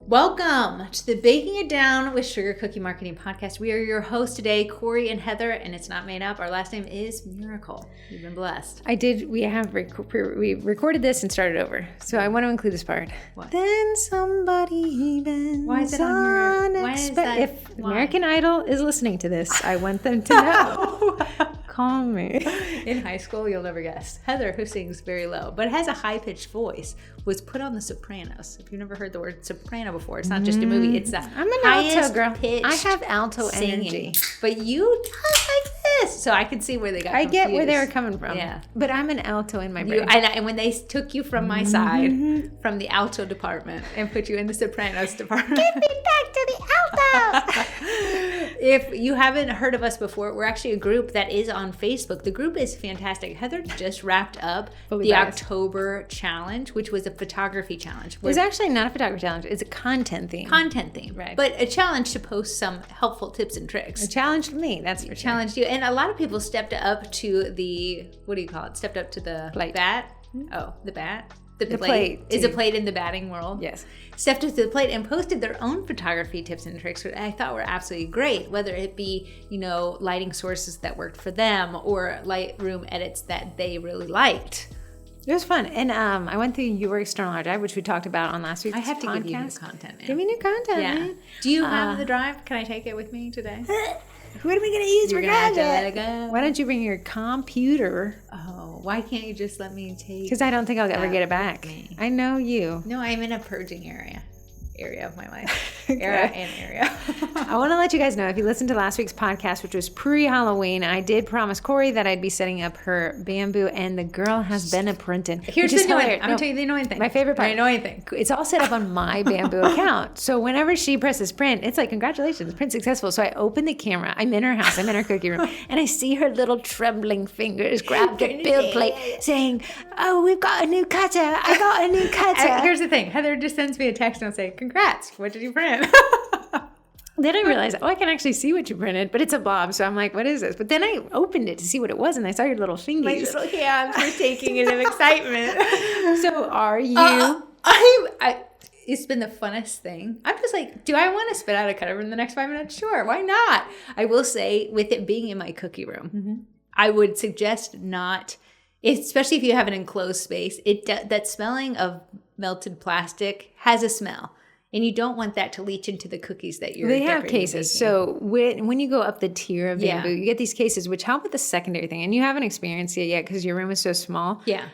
Welcome to the Baking It Down with Sugar Cookie Marketing Podcast. We are your hosts today, Corrie and Heather, and it's not made up. Our last name is Miracle. You've been blessed. We recorded this and started over. So I want to include this part. What? Then somebody even. Why is it on your... Why is that? If American Idol is listening to this, I want them to know. Call me. In high school, you'll never guess. Heather, who sings very low, but has a high-pitched voice, was put on The Sopranos. If you've never heard the word soprano before, it's not just a movie. It's the I'm an highest alto girl. pitched I have alto singing. energy. But you talk like this. So I could see where they got confused. I get where they were coming from. Yeah. But I'm an alto in my brain. And when they took you from my side, from the alto department, and put you in the sopranos department. Get me back to the alto. If you haven't heard of us before, we're actually a group that is on Facebook. The group is fantastic. Heather just wrapped up the October challenge, which was a photography challenge. It's actually not a photography challenge. It's a content theme. Content theme, right. But a challenge to post some helpful tips and tricks. A challenge to me, that's for sure. Challenged you. And a lot of people stepped up to the, what do you call it? Stepped up to the plate. Bat. Oh, the bat? The plate. Is a plate in the batting world? Yes. Stepped up to the plate and posted their own photography tips and tricks, which I thought were absolutely great, whether it be, lighting sources that worked for them or Lightroom edits that they really liked. It was fun. And I went through your external hard drive, which we talked about on last week's podcast. I have to give you new content, man. Give me new content, yeah. man. Do you have the drive? Can I take it with me today? What are we going to use for gadget? Let it go. Why don't you bring your computer? Oh, why can't you just let me take? Because I don't think I'll ever get it back. I know you. No, I'm in a purging area of my life. Area. I want to let you guys know, if you listened to last week's podcast, which was pre-Halloween, I did promise Corrie that I'd be setting up her bamboo, and the girl has been a printing. Here's the annoying thing. I'm going to tell you the annoying thing. My favorite part. The annoying thing. It's all set up on my bamboo account. So whenever she presses print, it's like, congratulations, print successful. So I open the camera. I'm in her house. I'm in her cookie room. And I see her little trembling fingers grab the build plate saying, oh, we've got a new cutter. I got a new cutter. Here's the thing. Heather just sends me a text and I'll say, congrats. What did you print? Then I realized, I can actually see what you printed, but it's a blob. So I'm like, what is this? But then I opened it to see what it was, and I saw your little fingies. My little hands were taking it in excitement. So are you? It's been the funnest thing. I'm just like, do I want to spit out a cutter in the next 5 minutes? Sure, why not? I will say, with it being in my cookie room, I would suggest not, especially if you have an enclosed space, that smelling of melted plastic has a smell. And you don't want that to leach into the cookies that you're They have cases. So when you go up the tier of bamboo, you get these cases, which help with the secondary thing. And you haven't experienced it yet because your room is so small. Yeah.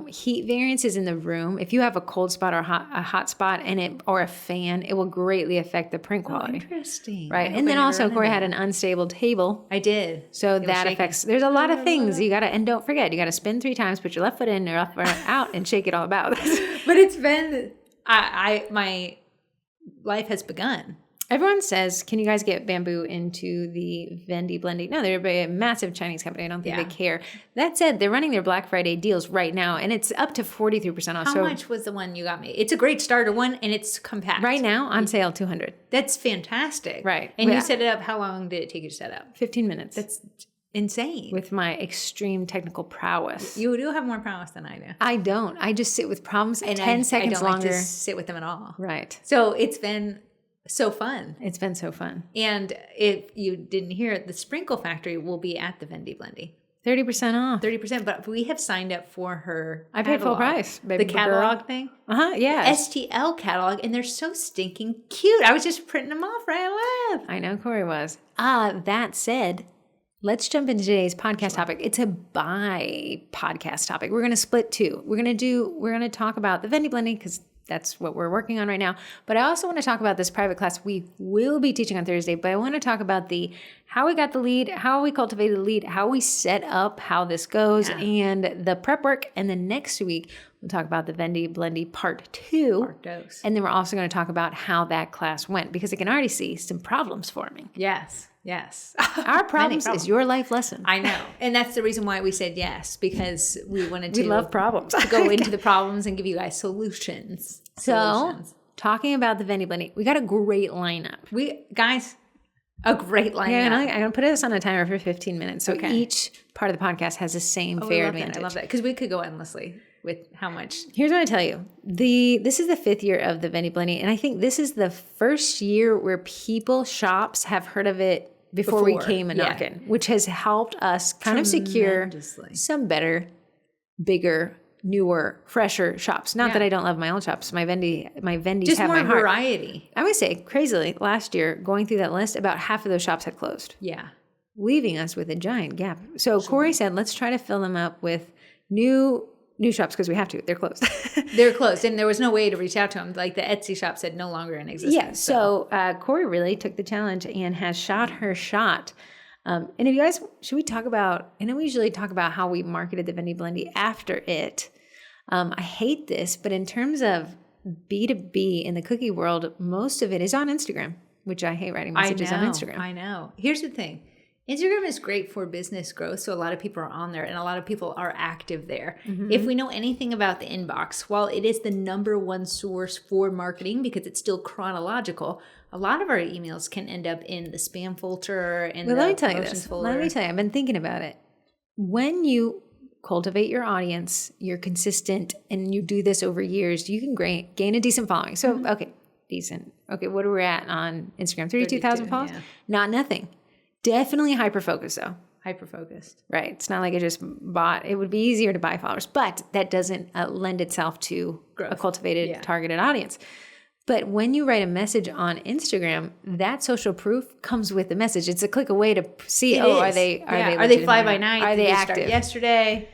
Heat variances in the room. If you have a cold spot or a hot spot or a fan, it will greatly affect the print quality. Interesting. Right. And then also, Corrie had an unstable table. I did. So that affects, there's a lot of things you got to, and don't forget, you got to spin 3 times, put your left foot in, your left foot out, and shake it all about. But it's been, my life has begun. Everyone says, can you guys get bamboo into the Vendy Blendy? No, they're a massive Chinese company. I don't think they care. That said, they're running their Black Friday deals right now, and it's up to 43% off. How much was the one you got me? It's a great starter one, and it's compact. Right now, on sale, $200. That's fantastic. Right. And you set it up, how long did it take you to set up? 15 minutes. That's insane. With my extreme technical prowess. You do have more prowess than I do. I don't. I just sit with problems and 10 seconds longer. I don't like to sit with them at all. Right. So it's been so fun. It's been so fun. And if you didn't hear it, the Sprinkle Factory will be at the Vendy Blendy. 30% off. 30%, but we have signed up for her I paid full price. Baby the catalog thing. Yeah. STL catalog, and they're so stinking cute. I was just printing them off right away. I know Corrie was. That said, let's jump into today's podcast topic. It's a bi-podcast topic. We're going to split 2. We're going to talk about the Vendy Blendy because that's what we're working on right now. But I also want to talk about this private class we will be teaching on Thursday. But I want to talk about how we got the lead, how we cultivated the lead, how we set up, how this goes, and the prep work. And then next week, we'll talk about the Vendy Blendy part 2. And then we're also going to talk about how that class went because I can already see some problems forming. Yes. Our problems is your life lesson. I know. And that's the reason why we said yes, because we wanted to. We love problems. To go into the problems and give you guys solutions. So, talking about the Vendy Blendy, we got a great lineup. A great lineup. Yeah, I'm going to put this on a timer for 15 minutes. So each part of the podcast has the same fair advantage. I love that because we could go endlessly. with how much. Here's what I tell you. This is the 5th year of the Vendy Blendy, and I think this is the first year where shops have heard of it before we came a knocking, which has helped us kind of secure some better, bigger, newer, fresher shops. Not that I don't love my old shops. My Vendys just have more my heart. Variety. I would say, crazily, last year, going through that list, about half of those shops had closed. Yeah. Leaving us with a giant gap. So Corrie said, let's try to fill them up with new shops because we have to. They're closed. They're closed, and there was no way to reach out to them. Like the Etsy shop said, no longer in existence. Yeah. So Corrie really took the challenge and has shot her shot. And if you guys, should we talk about? I know we usually talk about how we marketed the Vendy Blendy after it. I hate this, but in terms of B2B in the cookie world, most of it is on Instagram, which I hate writing messages on Instagram. I know. Here's the thing. Instagram is great for business growth, so a lot of people are on there, and a lot of people are active there. Mm-hmm. If we know anything about the inbox, while it is the number one source for marketing because it's still chronological, a lot of our emails can end up in the spam filter and let me tell you this. folder. Let me tell you, I've been thinking about it. When you cultivate your audience, you're consistent, and you do this over years, you can gain a decent following. So, okay, decent. Okay, what are we at on Instagram? 32,000 followers? Yeah. Not nothing. Definitely hyper-focused, though. Hyper-focused. Right. It's not like I just bought. It would be easier to buy followers, but that doesn't lend itself to growth. A cultivated, targeted audience. But when you write a message on Instagram, that social proof comes with the message. It's a click away to see, are they fly by night? Are they active? Yesterday?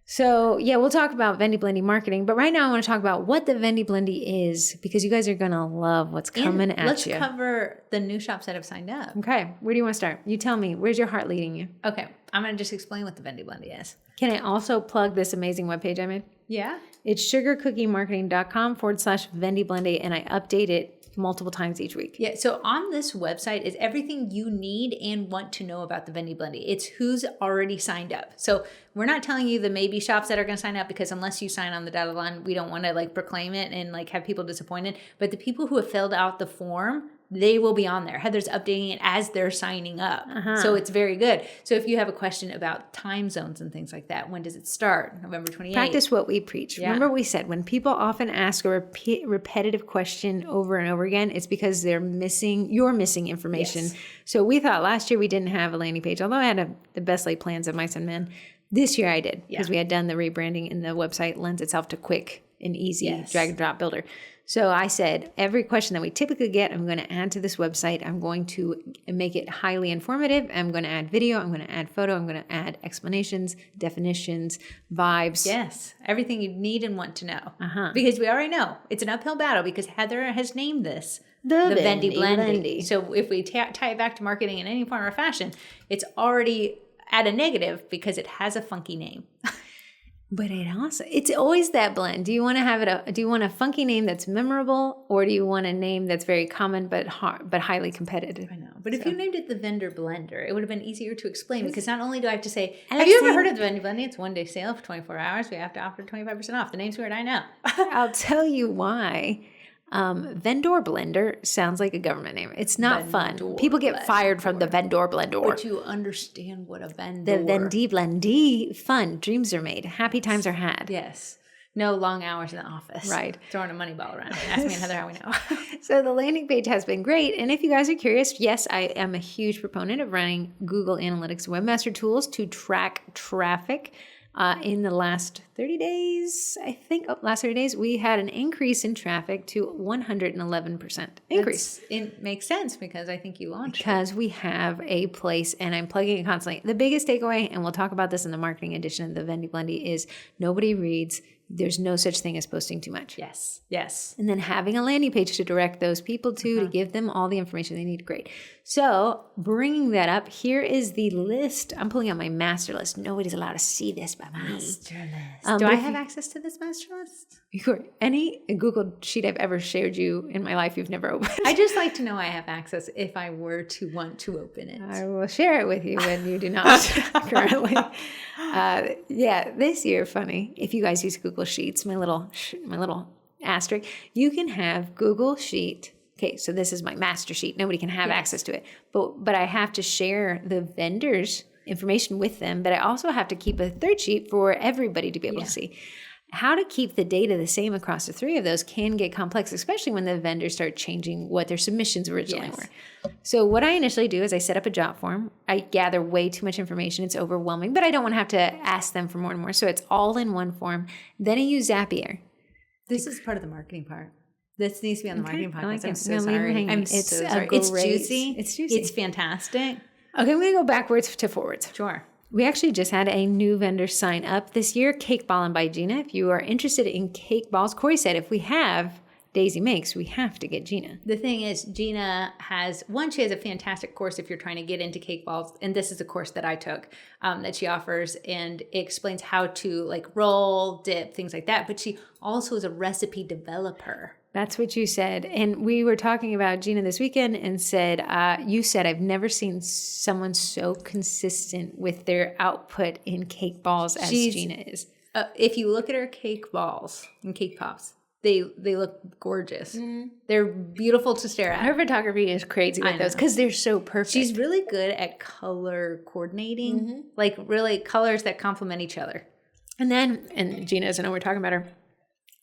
So, we'll talk about Vendy Blendy marketing. But right now I want to talk about what the Vendy Blendy is, because you guys are going to love what's coming at you. Let's cover the new shops that have signed up. Okay. Where do you want to start? You tell me. Where's your heart leading you? Okay. I'm going to just explain what the Vendy Blendy is. Can I also plug this amazing webpage I made? Yeah. It's sugarcookiemarketing.com/Vendy Blendy, and I update it multiple times each week. Yeah, so on this website is everything you need and want to know about the Vendy Blendy. It's who's already signed up. So we're not telling you the maybe shops that are going to sign up, because unless you sign on the dotted line, we don't want to like proclaim it and like have people disappointed. But the people who have filled out the form, they will be on there. Heather's updating it as they're signing up. So it's very good. So if you have a question about time zones and things like that, when does it start? November 28th. Practice what we preach. Yeah. Remember we said when people often ask a repetitive question over and over again, it's because you're missing information. Yes. So we thought last year we didn't have a landing page, although I had the best laid plans of mice and men. This year I did, because we had done the rebranding, and the website lends itself to quick and easy drag and drop builder. So I said, every question that we typically get, I'm going to add to this website. I'm going to make it highly informative. I'm going to add video. I'm going to add photo. I'm going to add explanations, definitions, vibes. Yes. Everything you need and want to know. Because we already know it's an uphill battle, because Heather has named this the Vendy Blendy. So if we tie it back to marketing in any form or fashion, it's already at a negative because it has a funky name. But it's always that blend. Do you want to have do you want a funky name that's memorable, or do you want a name that's very common but highly competitive? I know. But if you named it the Vendor Blender, it would have been easier to explain, because not only do I have to say, have you ever heard of the Vendy Blendy? It's one day sale for 24 hours. We have to offer 25% off. The name's weird, I know. I'll tell you why. Vendor Blender sounds like a government name. It's not fun. People get fired from the Vendor Blender. But you understand what a vendor. The Vendy Blendy, fun. Dreams are made. Happy times are had. Yes. No long hours in the office. Right. Throwing a money ball around. Ask me and Heather how we know. So the landing page has been great. And if you guys are curious, yes, I am a huge proponent of running Google Analytics Webmaster Tools to track traffic. In the last 30 days, last 30 days, we had an increase in traffic to 111% increase. It makes sense, because I think you launched Because we have a place, and I'm plugging it constantly. The biggest takeaway, and we'll talk about this in the marketing edition of the Vendy Blendy, is nobody reads. There's no such thing as posting too much. Yes. Yes. And then having a landing page to direct those people to give them all the information they need. Great. So bringing that up, here is the list. I'm pulling out my master list. Nobody's allowed to see this but me. Master list. Do I have access to this master list? Any Google sheet I've ever shared you in my life you've never opened. I just like to know I have access if I were to want to open it. I will share it with you when you do not currently. This year, funny, if you guys use Google Sheets, my little asterisk, you can have Google Sheet. Okay, so this is my master sheet. Nobody can have access to it, but I have to share the vendors' information with them. But I also have to keep a third sheet for everybody to be able to see. How to keep the data the same across the three of those can get complex, especially when the vendors start changing what their submissions originally were. So what I initially do is I set up a job form. I gather way too much information. It's overwhelming, but I don't want to have to ask them for more and more. So it's all in one form. Then I use Zapier. This is part of the marketing part. This needs to be on the marketing podcast. Like I'm it. so No, sorry. I'm it's so sorry. great. It's juicy. It's juicy. It's fantastic. Okay, I'm going to go backwards to forwards. Sure. We actually just had a new vendor sign up this year, Cake Ballin' by Gina. If you are interested in cake balls, Corrie said if we have Daisy Makes, we have to get Gina. The thing is, Gina she has a fantastic course if you're trying to get into cake balls. And this is a course that I took that she offers, and it explains how to like roll, dip, things like that. But she also is a recipe developer. That's what you said. And we were talking about Gina this weekend and said, you said, I've never seen someone so consistent with their output in cake balls as Gina is. If you look at her cake balls and cake pops, they look gorgeous. Mm-hmm. They're beautiful to stare at. Her photography is crazy with those because they're so perfect. She's really good at color coordinating, like really colors that complement each other. And Gina doesn't know we're talking about her.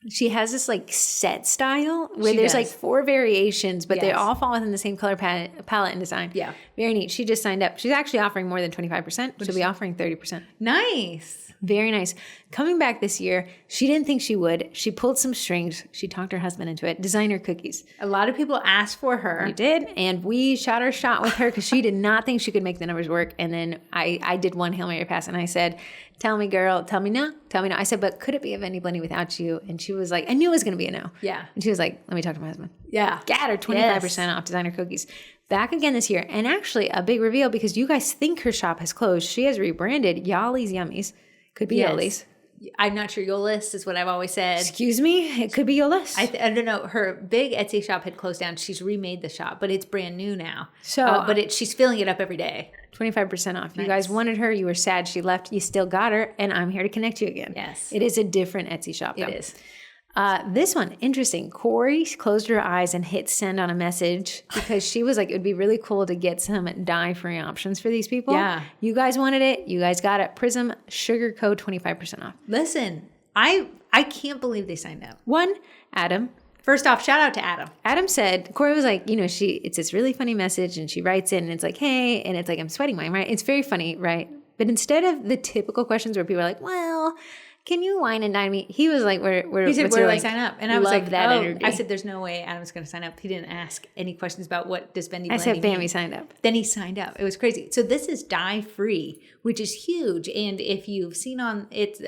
She has this like set style where there's like 4 variations, but they all fall within the same color palette and design. Yeah. Very neat. She just signed up. She's actually offering more than 25%. She'll be offering 30%. Nice. Very nice. Coming back this year, she didn't think she would. She pulled some strings. She talked her husband into it. Designer cookies. A lot of people asked for her. We did. And we shot our shot with her because she did not think she could make the numbers work. And then I did one Hail Mary pass and I said, tell me, girl, tell me no. Tell me no. I said, but could it be a Vendy Blendy without you? And she was like, I knew it was going to be a no. Yeah. And she was like, let me talk to my husband. Yeah. Got her 25% off designer cookies. Back again this year. And actually a big reveal because you guys think her shop has closed. She has rebranded Yali's Yummies. Could be Yoli's. I'm not sure. Yolis is what I've always said. Excuse me? It could be Yolis. I don't know. Her big Etsy shop had closed down. She's remade the shop, but it's brand new now. So, she's filling it up every day. 25% off. Nice. You guys wanted her. You were sad she left. You still got her, and I'm here to connect you again. Yes. It is a different Etsy shop, though. It is. This one, interesting. Corrie closed her eyes and hit send on a message because she was like, it would be really cool to get some dye-free options for these people. Yeah. You guys wanted it. You guys got it. Prism Sugar Code 25% off. Listen, I can't believe they signed up. Adam. First off, shout out to Adam. Adam said, Corrie was like, it's this really funny message and she writes in and it's like, hey, and it's like, I'm sweating mine, right? It's very funny, right? But instead of the typical questions where people are like, well, can you wine and dine me? He was like, where do I sign up? And I was like, that energy. I said, there's no way Adam's going to sign up. He didn't ask any questions about what does Vendy Blendy I said, bam, mean. he signed up. Then he signed up. It was crazy. So this is dye-free, which is huge. And if you've seen on it,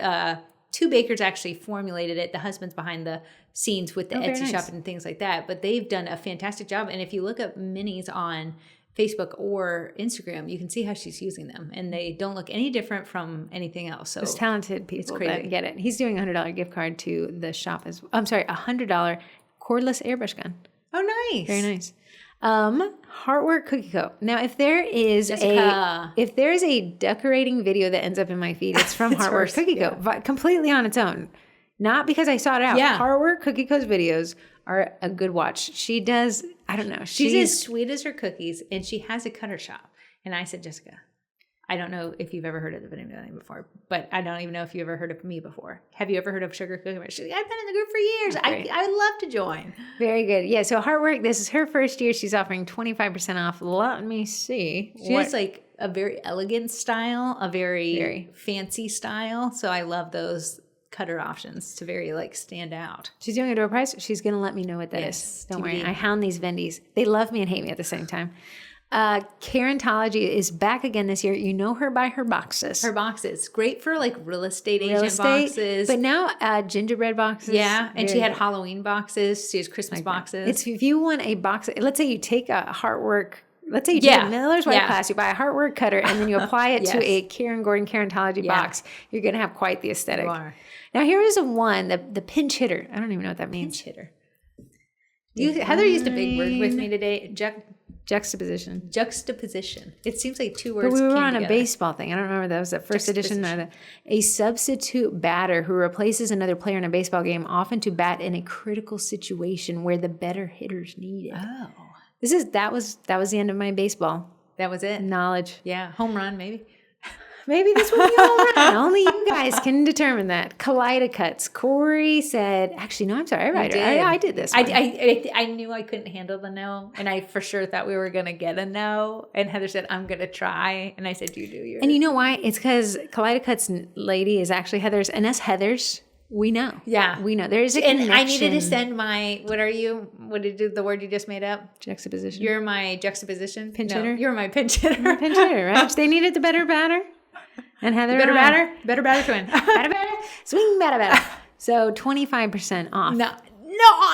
2 bakers actually formulated it. The husband's behind the scenes with the Etsy shop and things like that. But they've done a fantastic job. And if you look up minis on Facebook or Instagram, you can see how she's using them, and they don't look any different from anything else. So it's talented people that get it. He's doing a $100 gift card to the shop $100 cordless airbrush gun. Oh, nice. Very nice. Heartwork Cookie Co. Now, if there is a decorating video that ends up in my feed, it's from Heartwork Cookie Co. Completely on its own. Not because I sought it out. Yeah. Heartwork Cookie Co.'s videos are a good watch. She does, I don't know. She's as sweet as her cookies, and she has a cutter shop. And I said, Jessica, I don't know if you've ever heard of the Vendy Blendy before, but I don't even know if you ever heard of me before. Have you ever heard of Sugar Cookie? She's like, I've been in the group for years. I would love to join. Very good. Yeah, so Heartwork, this is her first year. She's offering 25% off. Let me see. She has like a very elegant style, a very fancy style. So I love those cutter options to very like stand out. She's doing a door prize. She's going to let me know what that is. Don't worry. I hound these Vendys. They love me and hate me at the same time. Carentology is back again this year. You know her by her boxes. Her boxes. Great for like real estate agent boxes. But now gingerbread boxes. Yeah. And she had Halloween boxes. She has Christmas boxes. It's if you want a box, let's say you take a Heartwork. Let's say you take a Miller's White class, you buy a Heartwork cutter, and then you apply it to a Karen Gordon Carentology box. You're going to have quite the aesthetic. You are. Now, here is the pinch hitter. I don't even know what that means. Pinch hitter. Heather used a big word with me today. Juxtaposition. It seems like 2 words. But we were on together. a baseball thing. I don't remember that was the first edition. A substitute batter who replaces another player in a baseball game, often to bat in a critical situation where the better hitters need it. Oh. That was the end of my baseball. That was it. Knowledge. Yeah. Home run, maybe. Maybe this will be all right. Only you guys can determine that. Kaleidocuts. Corrie said, actually, no, I'm sorry. I did this one. I knew I couldn't handle the no, and I for sure thought we were going to get a no. And Heather said, I'm going to try. And I said, you do yours. And you know why? It's because Kaleidocuts lady is actually Heather's, and us Heathers, we know. Yeah. We know. There is a connection. And I needed to send my, what are you? What did you do? The word you just made up? Juxtaposition. You're my juxtaposition? Pinch no, hitter? You're my pinch hitter. Pinch hitter, right? They needed the better batter. And Heather, better batter? Better batter twin. Better batter? Swing batter. So 25% off. No.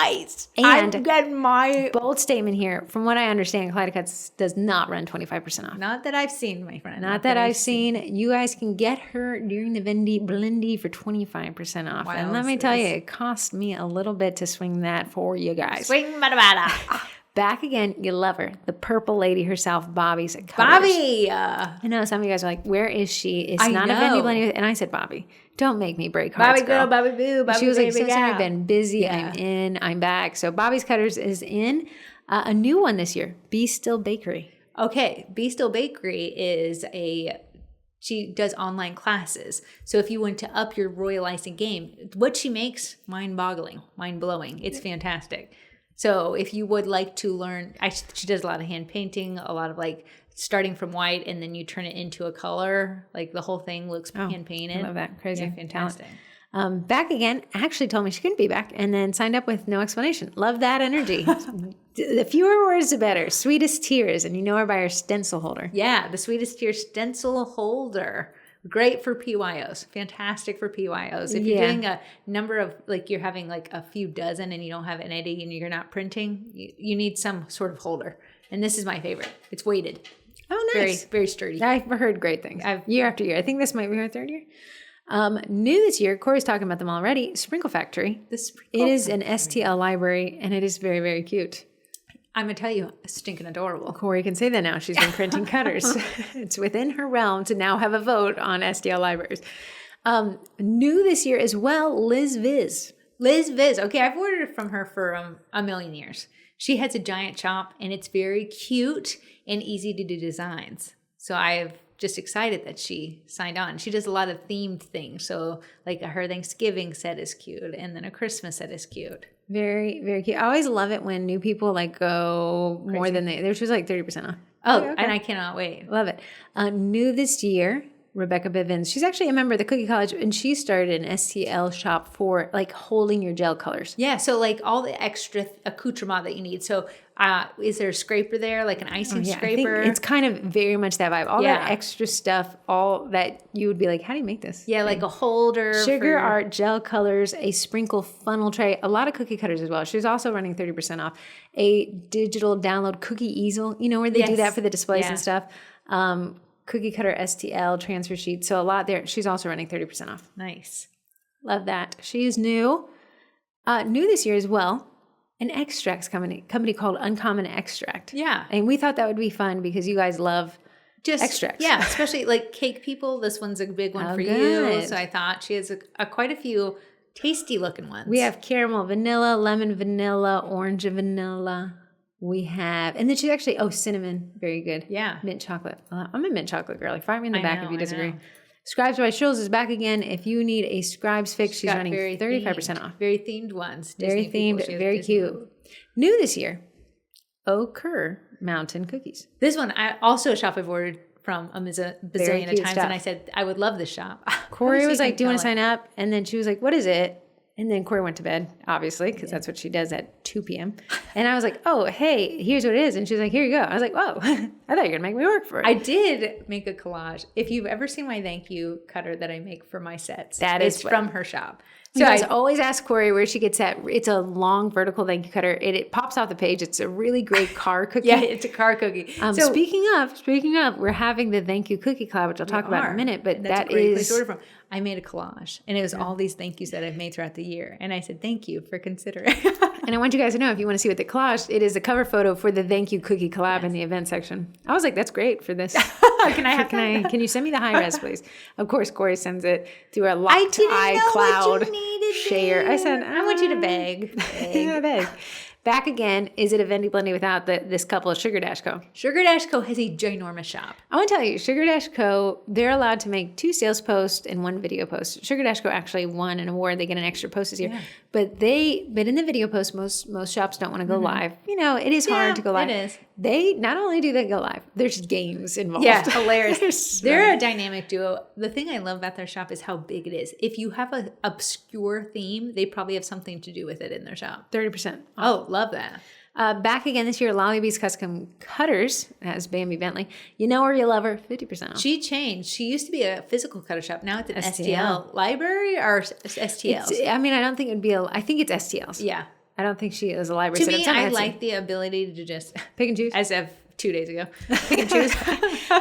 Nice. And I get my bold statement here. From what I understand, Kaleidocuts does not run 25% off. Not that I've seen, my friend. Not that I've seen. You guys can get her during the Vendy Blendy for 25% off. Wow, and let me tell you, it cost me a little bit to swing that for you guys. Swing bada. Back again, you love her. The purple lady herself, Bobby's at Cutters. Bobby. I know some of you guys are like, where is she? It's I not know. a Vendy Blendy. And I said, Bobby, don't make me break hearts, Bobby girl, Bobby boo, Bobby she was like, baby since I've gal. been busy, Yeah. I'm in, I'm back. So Bobby's Cutters is in. A new one this year, Be Still Bakery. Okay, Be Still Bakery is she does online classes. So if you want to up your royal icing game, what she makes, mind-boggling, mind-blowing. It's fantastic. So if you would like to learn, she does a lot of hand painting, a lot of like starting from white and then you turn it into a color. Like the whole thing looks hand painted. I love that. Crazy. Yeah, fantastic. Back again, actually told me she couldn't be back and then signed up with no explanation. Love that energy. The fewer words, the better. Sweetest Tears. And you know her by her stencil holder. Yeah, the Sweetest Tear stencil holder. Great for PYOs. Fantastic for PYOs. If you're doing a number of, like you're having like a few dozen and you don't have any and you're not printing, you need some sort of holder. And this is my favorite. It's weighted. Oh, nice. Very, very sturdy. I've heard great things. Year after year. I think this might be her third year. New this year, Corey's talking about them already. Sprinkle Factory. It is an STL library and it is very, very cute. I'm going to tell you, stinking adorable. Corey can say that now. She's been printing cutters. It's within her realm to now have a vote on STL libraries. New this year as well, Liz Viz. Liz Viz. Okay, I've ordered from her for a million years. She has a giant shop and it's very cute and easy to do designs. So I've just excited that she signed on. She does a lot of themed things. So like her Thanksgiving set is cute and then a Christmas set is cute. Very, very cute. I always love it when new people like go more than she was like 30% off. Oh, okay. And I cannot wait. Love it. New this year, Rebecca Bivens. She's actually a member of the Cookie College and she started an STL shop for like holding your gel colors. Yeah. So like all the extra accoutrement that you need. So is there a scraper there, like an icing scraper? I think it's kind of very much that vibe. All that extra stuff, all that you would be like, how do you make this? Yeah, like a holder. Sugar art, gel colors, a sprinkle funnel tray, a lot of cookie cutters as well. She's also running 30% off. A digital download cookie easel, you know, where they do that for the displays and stuff. Cookie cutter STL transfer sheet. So a lot there. She's also running 30% off. Nice. Love that. She is new. New this year as well. An extracts company called Uncommon Extract. Yeah. And we thought that would be fun because you guys love extracts. Yeah, especially like cake people. This one's a big one for you. So I thought she has quite a few tasty looking ones. We have caramel vanilla, lemon vanilla, orange vanilla. We have, and then she's actually, cinnamon. Very good. Yeah. Mint chocolate. I'm a mint chocolate girl. Fight me in the back if you disagree. Scribes by Schulz is back again. If you need a Scribes fix, she's running 35% off. Very themed ones. Very themed, very cute. New this year, Kerr Mountain Cookies. This one, I also a shop I've ordered from a bazillion of times, and I said, I would love this shop. Corey was like, do you want to sign up? And then she was like, what is it? And then Corey went to bed, obviously, because that's what she does at 2 p.m. And I was like, oh, hey, here's what it is. And she was like, here you go. I was like, whoa, I thought you were going to make me work for it. I did make a collage. If you've ever seen my thank you cutter that I make for my sets, it's from her shop. So I always ask Corey where she gets that. It's a long vertical thank you cutter. It pops off the page. It's a really great car cookie. Yeah, it's a car cookie. So speaking of, we're having the thank you cookie collab, which I'll talk about in a minute. But that's a great place to order from. I made a collage, and it was all these thank yous that I've made throughout the year. And I said, thank you for considering. And I want you guys to know, if you want to see what the collage, it is a cover photo for the thank you cookie collab in the event section. I was like, that's great for this. Can you send me the high res, please? Of course, Corey sends it through a locked iCloud share. I said, I want you to beg. Beg. Back again, is it a Vendy Blendy without this couple of Sugar Dash Co.? Sugar Dash Co. has a ginormous shop. I want to tell you, Sugar Dash Co., they're allowed to make 2 sales posts and 1 video post. Sugar Dash Co. actually won an award. They get an extra post this year. Yeah. But in the video post, most shops don't want to go live. You know, it is hard to go live. It is. They not only do they go live, there's games involved. Yeah, hilarious. They're a dynamic duo. The thing I love about their shop is how big it is. If you have an obscure theme, they probably have something to do with it in their shop. 30%. Oh, love that. Back again this year, Lollybee's Custom Cutters as Bambi Bentley. You know her, you love her, 50% off. She changed. She used to be a physical cutter shop. Now it's an STL library or STLs. I mean, I don't think it would be I think it's STLs. Yeah. I don't think she is a library. To me, I like the ability to just pick and choose. As of 2 days ago, pick and choose.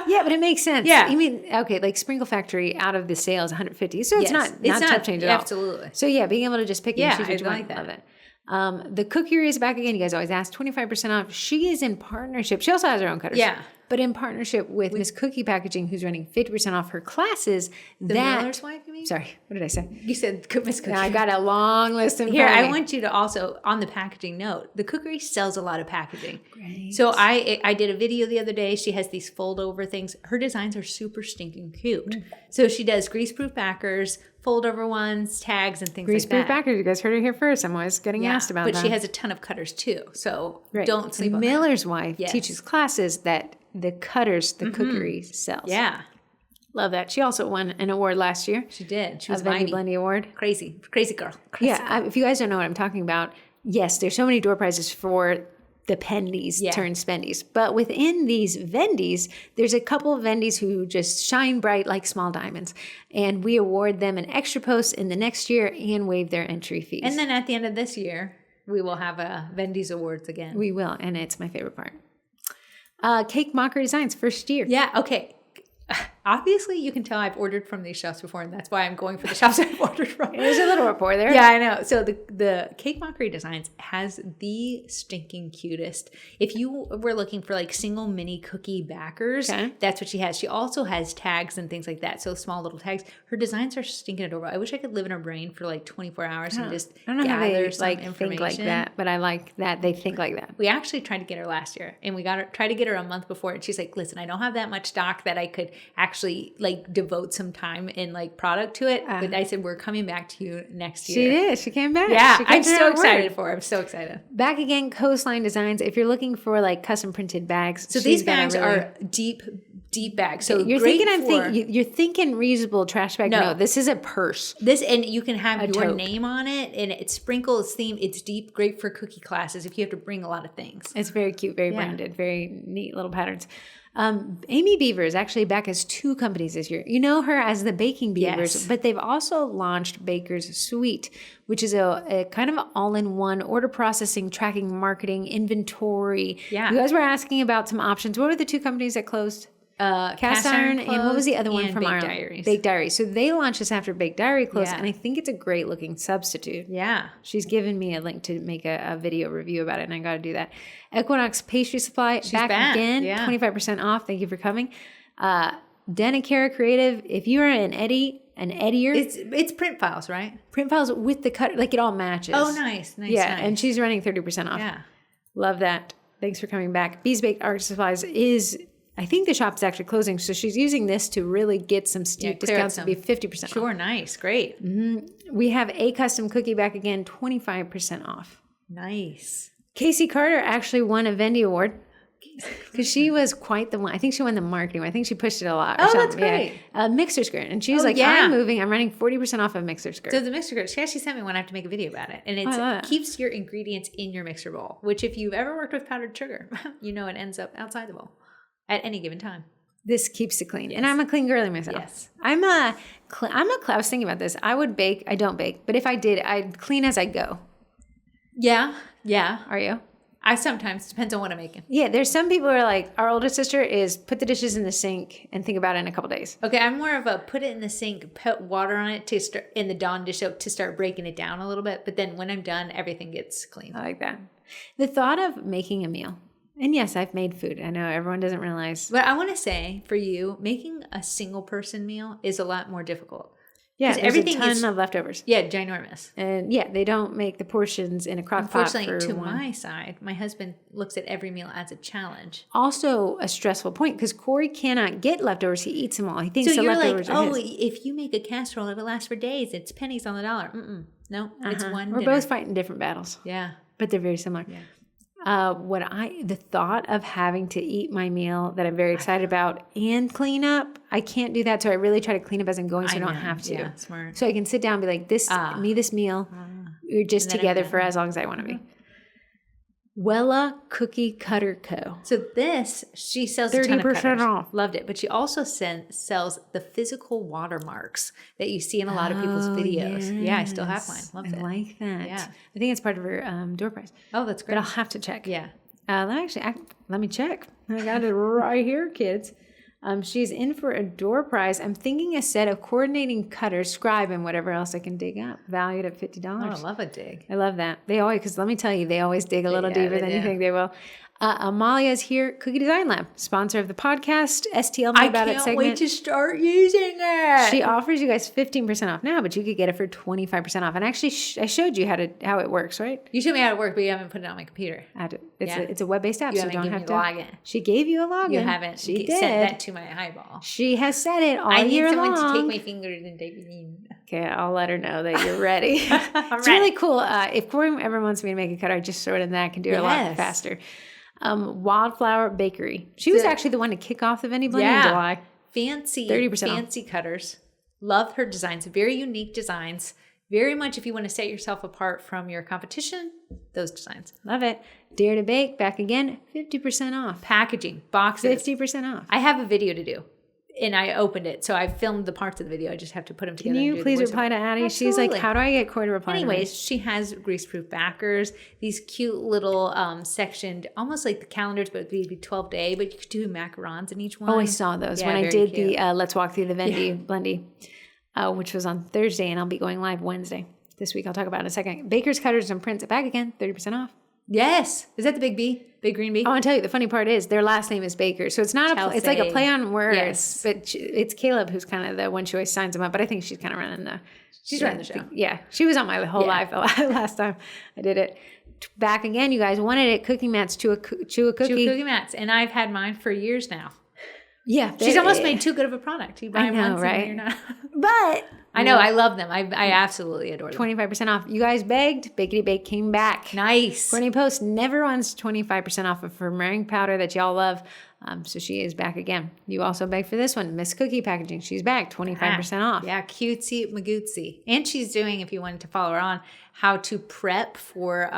Yeah, but it makes sense. Yeah. I mean, okay, like Sprinkle Factory out of the sale is 150, so it's not tough change at all. Absolutely. So yeah, being able to just pick and choose what you like want, that. love it. The cookery is back again. You guys always ask 25% off. She is in partnership. She also has her own cutters. Yeah. But in partnership with Miss Cookie Packaging, who's running 50% off her classes. The Miller's wife, you mean? Sorry, what did I say? You said Miss Cookie. Now I got a long list in Here, front of me. I want you to also, on the packaging note, the cookery sells a lot of packaging. Great. So I did a video the other day. She has these fold over things. Her designs are super stinking cute. So she does grease-proof backers, fold over ones, tags, and things like that. Grease-proof backers. You guys heard it here first. I'm always getting asked about that. But she has a ton of cutters too. So don't sleep on that. Miller's wife teaches classes that the cutters, the cookery sells. Yeah. Love that. She also won an award last year. She did. She was a Vendy Blendy award. Crazy girl. Crazy. Yeah. If you guys don't know what I'm talking about, yes, there's so many door prizes for the pendies turn spendies. But within these Vendys, there's a couple of Vendys who just shine bright like small diamonds. And we award them an extra post in the next year and waive their entry fees. And then at the end of this year, we will have a Vendy's Awards again. We will. And it's my favorite part. Cake Mockery Designs, first year. Yeah, okay. Obviously, you can tell I've ordered from these shops before, and that's why I'm going for the shops I've ordered from. There's a little rapport there. Yeah, I know. So the Cake Mockery Designs has the stinking cutest. If you were looking for like single mini cookie backers, that's what she has. She also has tags and things like that. So small little tags. Her designs are stinking adorable. I wish I could live in her brain for like 24 hours and just I don't know gather how they some information. think like that, but I like that they think like that. We actually tried to get her last year, and we tried to get her a month before, and she's like, "Listen, I don't have that much stock that I could actually like devote some time and like product to it." But I said, "We're coming back to you next year." She did. She came back. Yeah, she I'm so excited for her. I'm so excited. Back again, Coastline Designs. If you're looking for like custom printed bags, so these bags are deep bags. So you're you're thinking reusable trash bag. No, this is a purse. And you can have your name on it, and it's sprinkles theme. It's deep, great for cookie classes if you have to bring a lot of things. It's very cute, very branded, very neat little patterns. Amy Beaver is actually back as 2 companies this year. You know her as the Baking Beavers, but they've also launched Baker's Suite, which is a kind of all-in-one order processing, tracking, marketing, inventory. Yeah. You guys were asking about some options. What were the 2 companies that closed? Cast Iron, and what was the other one from Ireland? Diaries. Baked Diaries. So they launched this after Baked Diary closed, and I think it's a great looking substitute. Yeah. She's given me a link to make a video review about it, and I got to do that. Equinox Pastry Supply, back again, 25% off. Thank you for coming. Denicare Creative, if you're an editor. It's print files, right? Print files with the cut, like it all matches. Oh, nice. Yeah, and she's running 30% off. Yeah. Love that. Thanks for coming back. Bees Baked Art Supplies I think the shop is actually closing, so she's using this to really get some steep discounts to be 50% off. Sure, nice, great. Mm-hmm. We have a custom cookie back again, 25% off. Nice. Casey Carter actually won a Vendy Award because she was quite the one. I think she won the marketing one. I think she pushed it a lot. That's great. Yeah. Mixer skirt. And she was I'm moving. I'm running 40% off of mixer skirt. So the mixer skirt, she actually sent me one. I have to make a video about it. And it keeps your ingredients in your mixer bowl, which if you've ever worked with powdered sugar, you know it ends up outside the bowl at any given time. This keeps it clean. Yes. And I'm a clean girly myself. Yes. I was thinking about this. I would bake. I don't bake. But if I did, I'd clean as I go. Yeah. Yeah. Are you? I sometimes. Depends on what I'm making. Yeah. There's some people who are like, our older sister is put the dishes in the sink and think about it in a couple days. Okay. I'm more of a put it in the sink, put water on it to start in the Dawn dish soap to start breaking it down a little bit. But then when I'm done, everything gets clean. I like that. The thought of making a meal. And yes, I've made food. I know everyone doesn't realize. But I want to say for you, making a single person meal is a lot more difficult. Yeah, there's everything a ton is of leftovers. Yeah, ginormous. And yeah, they don't make the portions in a crock pot. Unfortunately, to my side, my husband looks at every meal as a challenge. Also a stressful point because Corey cannot get leftovers. He eats them all. He thinks the leftovers are his. If you make a casserole, it'll last for days. It's pennies on the dollar. No, it's one We're dinner. both fighting different battles. Yeah. But they're very similar. Yeah. The thought of having to eat my meal that I'm very excited about and clean up, I can't do that. So I really try to clean up as I'm going so I don't have to. Yeah, smart. So I can sit down and be like, this meal. We're just together for as long as I want to be. Wella Cookie Cutter Co. So this, she sells 30% off. Loved it. But she also sells the physical watermarks that you see in a lot of people's videos. Yes. Yeah, I still have mine. Loved it. I like that. Yeah. I think it's part of her door prize. Oh, that's great. But I'll have to check. Yeah. Let me check. I got it right here, kids. She's in for a door prize. I'm thinking a set of coordinating cutters, scribe, and whatever else I can dig up, valued at $50. Oh, I love a dig. I love that. They always, because let me tell you, they always dig a little deeper than you think they will. Amalia's here, Cookie Design Lab, sponsor of the podcast, STL Me About It segment. I can't wait to start using it. She offers you guys 15% off now, but you could get it for 25% off. And actually, I showed you how it works, right? You showed me how it works, but you haven't put it on my computer. It's a web-based app, You so you don't haven't have given to me the login. She gave you a login. You haven't. She sent did. that to my eyeball. She has said it all I need year someone long. to take my fingers and take it in. Okay, I'll let her know that you're ready. It's ready. really cool. If Corey ever wants me to make a cutter, I just throw it in that. I can do it a lot faster. Wildflower Bakery. She was actually the one to kick off the Vendy Blendy in July. Fancy 30% fancy cutters. Love her designs. Very unique designs. Very much if you want to set yourself apart from your competition, those designs. Love it. Dare to Bake, back again, 50% off. Packaging, boxes. 50% off. I have a video to do. And I opened it. So I filmed the parts of the video. I just have to put them together. Can you please reply to Addie? Absolutely. She's like, how do I get Corey to reply to me? Anyways, she has greaseproof backers, these cute little sectioned, almost like the calendars, but it'd be 12-day, but you could do macarons in each one. Oh, I saw those when I did the Let's Walk Through the Vendy Blendy, which was on Thursday, and I'll be going live Wednesday. This week, I'll talk about it in a second. Baker's Cutters and Prints, back again, 30% off. Yes. Is that the big B? Big green B? I want to tell you, the funny part is their last name is Baker. So it's not it's like a play on words, but it's Caleb who's kind of the one who always signs them up. But I think she's kind of running running the show. Yeah. She was on my whole live last time I did it. Back again, you guys wanted it. Cooking mats, chew a cookie. Chew cookie mats. And I've had mine for years now. Yeah. She's almost made too good of a product. You buy them once right? and you're not. But I know. I love them. I absolutely adore them. 25% off. You guys begged. Bakety Bake came back. Nice. Courtney Post never wants 25% off of her meringue powder that y'all love. So she is back again. You also begged for this one. Miss Cookie Packaging. She's back. 25% off. Yeah. Cutesy Magootsy. And she's doing, if you wanted to follow her on, how to prep for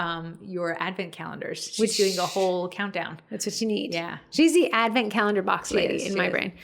your advent calendars. She's doing a whole countdown. That's what you need. Yeah. She's the advent calendar box lady in my brain.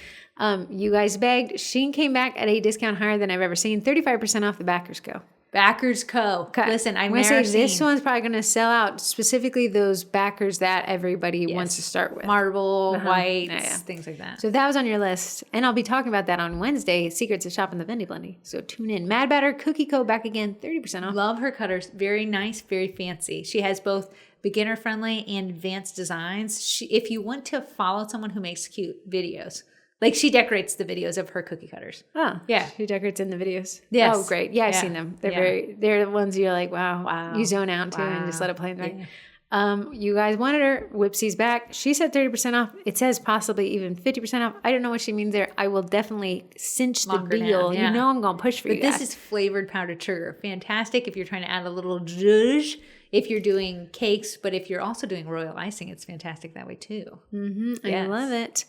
You guys begged. She came back at a discount higher than I've ever seen. 35% off the Backers Co. Backers Co. Listen, I'm going to say this one's probably going to sell out, specifically those backers that everybody wants to start with. Marble, whites, things like that. So that was on your list. And I'll be talking about that on Wednesday, Secrets of Shopping the Vendy Blendy. So tune in. Mad Batter Cookie Co. back again, 30% off. Love her cutters. Very nice, very fancy. She has both beginner friendly and advanced designs. If you want to follow someone who makes cute videos, like she decorates the videos of her cookie cutters. Oh, yeah. She decorates in the videos. Yes. Oh, great. Yeah, I've seen them. They're the ones you're like, wow. You zone out to and just let it play in the back. You guys wanted her. Whipsy's back. She said 30% off. It says possibly even 50% off. I don't know what she means there. I will definitely cinch the deal. You know I'm going to push for you guys. This is flavored powdered sugar. Fantastic if you're trying to add a little zhuzh. If you're doing cakes, but if you're also doing royal icing, it's fantastic that way too. Mm-hmm. Yes. I love it.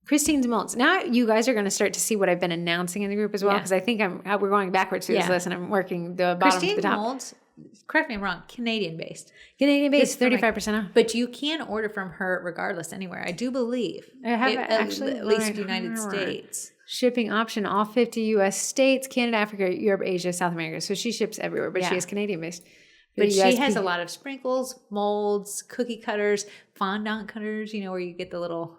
Christine's Molds. Now you guys are going to start to see what I've been announcing in the group as well, because I think we're going backwards through this list, and I'm working the bottom to the top. Molds, correct me if I'm wrong, Canadian-based. Canadian-based, 35% off. But you can order from her regardless anywhere, I do believe. I have actually. At least United States. Shipping option, all 50 U.S. states, Canada, Africa, Europe, Asia, South America. So she ships everywhere, but she is Canadian-based. But she has a lot of sprinkles, molds, cookie cutters, fondant cutters, where you get the little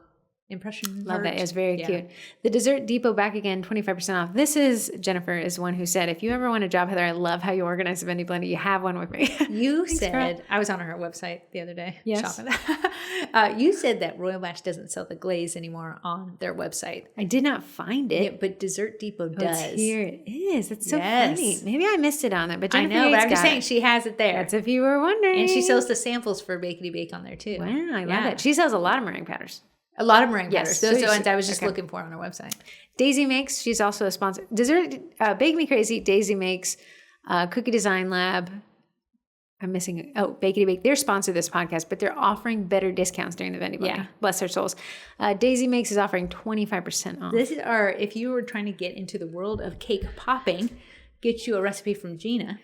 impression. Love that. heart. It's very cute. The Dessert Depot back again, 25% off. This is Jennifer is the one who said, if you ever want a job, Heather, I love how you organize the Vendy Blendy. You have one with me. You Thanks, said, girl. I was on her website the other day. Yes. Shopping. You said that Royal Bash doesn't sell the glaze anymore on their website. I did not find it. Yeah, but Dessert Depot does. Here it is. It's so funny. Maybe I missed it on there, but Jennifer I know, but Yates I'm just got saying it. she has it there. That's if you were wondering. And she sells the samples for Bakety Bake on there too. Wow, I love it. She sells a lot of meringue powders. A lot of meringue Yes. powders. Those are So the ones I was just looking for on her website. Daisy Makes, she's also a sponsor. Dessert, Bake Me Crazy, Daisy Makes, Cookie Design Lab. I'm missing, Bakety Bake. They're sponsored this podcast, but they're offering better discounts during the Vendy Blendy. Yeah. Bless their souls. Daisy Makes is offering 25% off. This is if you were trying to get into the world of cake popping, get you a recipe from Gina.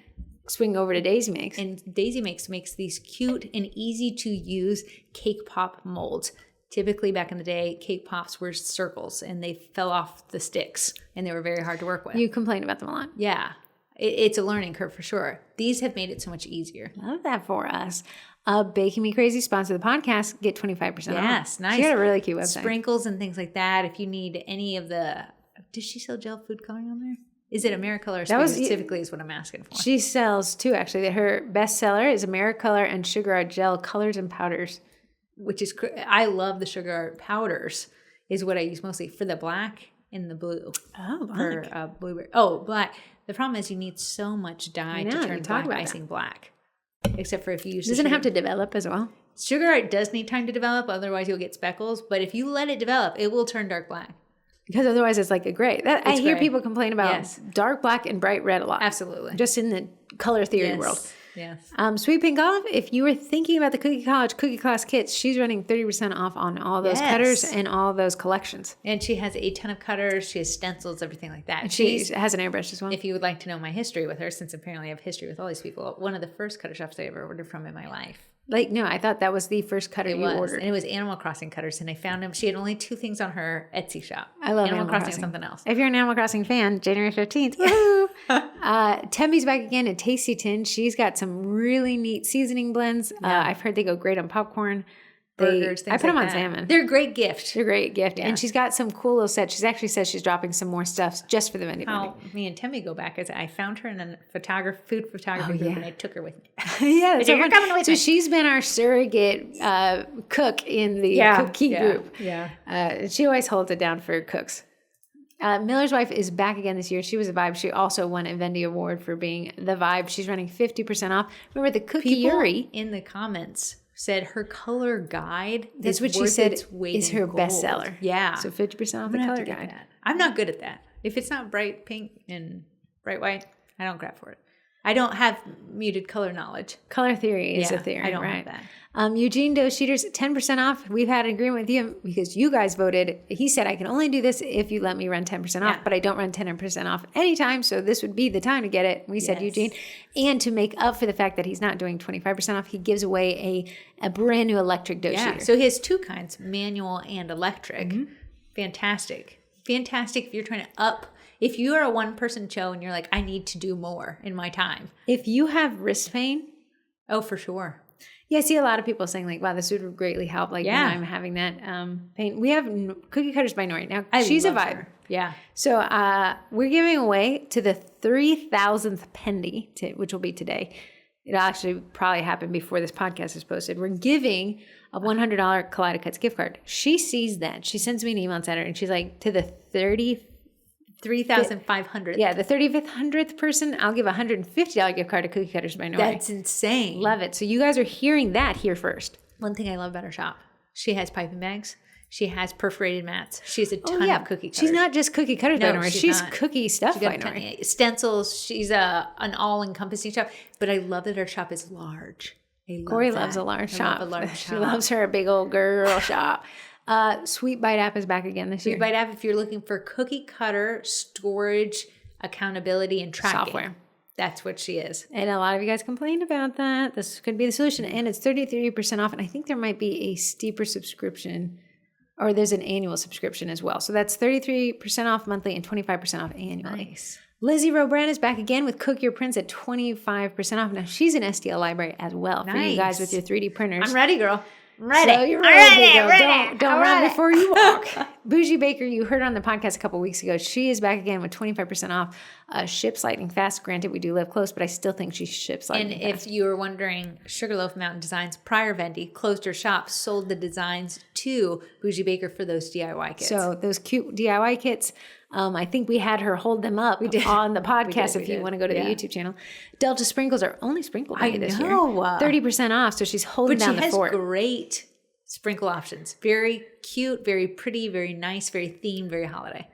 Swing over to Daisy Makes. And Daisy makes these cute and easy to use cake pop molds. Typically back in the day, cake pops were circles and they fell off the sticks and they were very hard to work with. You complain about them a lot. Yeah. It's a learning curve for sure. These have made it so much easier. Love that for us. Baking Me Crazy, sponsor the podcast, get 25% off. Yes, nice. She got a really cute website. Sprinkles and things like that. If you need any of the... Does she sell gel food coloring on there? Is it Americolor specifically is what I'm asking for. She sells two, actually. Her bestseller is Americolor and Sugar Art Gel Colors and Powders. Which is... I love the sugar art powders is what I use mostly for the black and the blue. Oh, black. For blueberry. Oh, black. The problem is you need so much dye to turn black icing black. Except for if you use... Doesn't it have to develop as well? Sugar art does need time to develop, otherwise you'll get speckles. But if you let it develop, it will turn dark black. Because otherwise it's like a gray. I hear people complain about dark black and bright red a lot. Absolutely. Just in the color theory world. Yes. Sweet Pink Olive, if you were thinking about the Cookie College Cookie Class kits, she's running 30% off on all those cutters and all those collections. And she has a ton of cutters. She has stencils, everything like that. And she has an airbrush as well. If you would like to know my history with her, since apparently I have history with all these people, one of the first cutter shops I ever ordered from in my life. Like, no, I thought that was the first cutter you ordered. And it was Animal Crossing cutters. And I found them. She had only 2 things on her Etsy shop. I love Animal Crossing and something else. If you're an Animal Crossing fan, January 15th. Woohoo! Tembi's back again at Tasty Tin. She's got some really neat seasoning blends. I've heard they go great on popcorn. Burgers, things I put them like on that. salmon. They're a great gift. They're a great gift. Yeah. And she's got some cool little sets. She's actually says she's dropping some more stuff just for the Vendy Blendy. How me and Timmy go back is I found her in a food photography group and I took her with me. Yeah, so you're coming with me. So she's been our surrogate cook in the cookie group. Yeah. She always holds it down for cooks. Miller's Wife is back again this year. She was a Vibe. She also won a Vendy Award for being the Vibe. She's running 50% off. Remember the Cookie Yuri in the comments said her color guide. That's what she said is her bestseller. Yeah. So 50% off the color guide. I'm not good at that. If it's not bright pink and bright white, I don't grab for it. I don't have muted color knowledge. Color theory is a theory. I don't have that. Eugene Doe Sheeters, 10% off. We've had an agreement with you because you guys voted. He said, I can only do this if you let me run 10% off, but I don't run 10% off anytime. So this would be the time to get it. We said, Eugene. And to make up for the fact that he's not doing 25% off, he gives away a brand new electric dough sheeter. So he has 2 kinds, manual and electric. Mm-hmm. Fantastic. Fantastic if you're trying to up. If you are a one-person show and you're like, I need to do more in my time. If you have wrist pain. Oh, for sure. Yeah, I see a lot of people saying like, wow, this would greatly help. Like, I'm having that pain. We have Cookie Cutters by Nori. Now, she's a Vibe. Her. Yeah. So we're giving away to the 3,000th Pendy, which will be today. It'll actually probably happen before this podcast is posted. We're giving a $100 Kaleido Cuts gift card. She sees that. She sends me an email and said her, and she's like, to the 3,500. Yeah, the 3,500th person, I'll give a $150 gift card to Cookie Cutters by Nori. That's insane. Love it. So you guys are hearing that here first. One thing I love about her shop, she has piping bags. She has perforated mats. She has a ton of cookie cutters. She's not just Cookie Cutters by Nori. She's cookie stuff by Nori. Stencils. She's an all-encompassing shop. But I love that her shop is large. Corrie loves a large shop. She loves her big old girl shop. Sweet Bite app is back again this year. Sweet Bite app, if you're looking for cookie cutter storage, accountability, and tracking. Software. That's what she is. And a lot of you guys complained about that. This could be the solution. And it's 33% off. And I think there might be a steeper subscription, or there's an annual subscription as well. So that's 33% off monthly and 25% off annually. Nice. Lizzie Robrand is back again with Cook Your Prints at 25% off. Now, she's an STL library as well for you guys with your 3D printers. I'm ready, girl. Ready. So you're ready, girl. Ready. Don't run before you walk. Bougie Baker, you heard on the podcast a couple weeks ago. She is back again with 25% off. Ships lightning fast. Granted, we do live close, but I still think she ships lightning fast. And if you were wondering, Sugarloaf Mountain Designs, prior Vendy, closed her shop, sold the designs to Bougie Baker for those DIY kits. So those cute DIY kits, I think we had her hold them up on the podcast if you want to go to the YouTube channel. Delta Sprinkles are only sprinkle money this year. 30% off, so she's holding down the fort. But she has great sprinkle options. Very cute, very pretty, very nice, very themed, very holiday.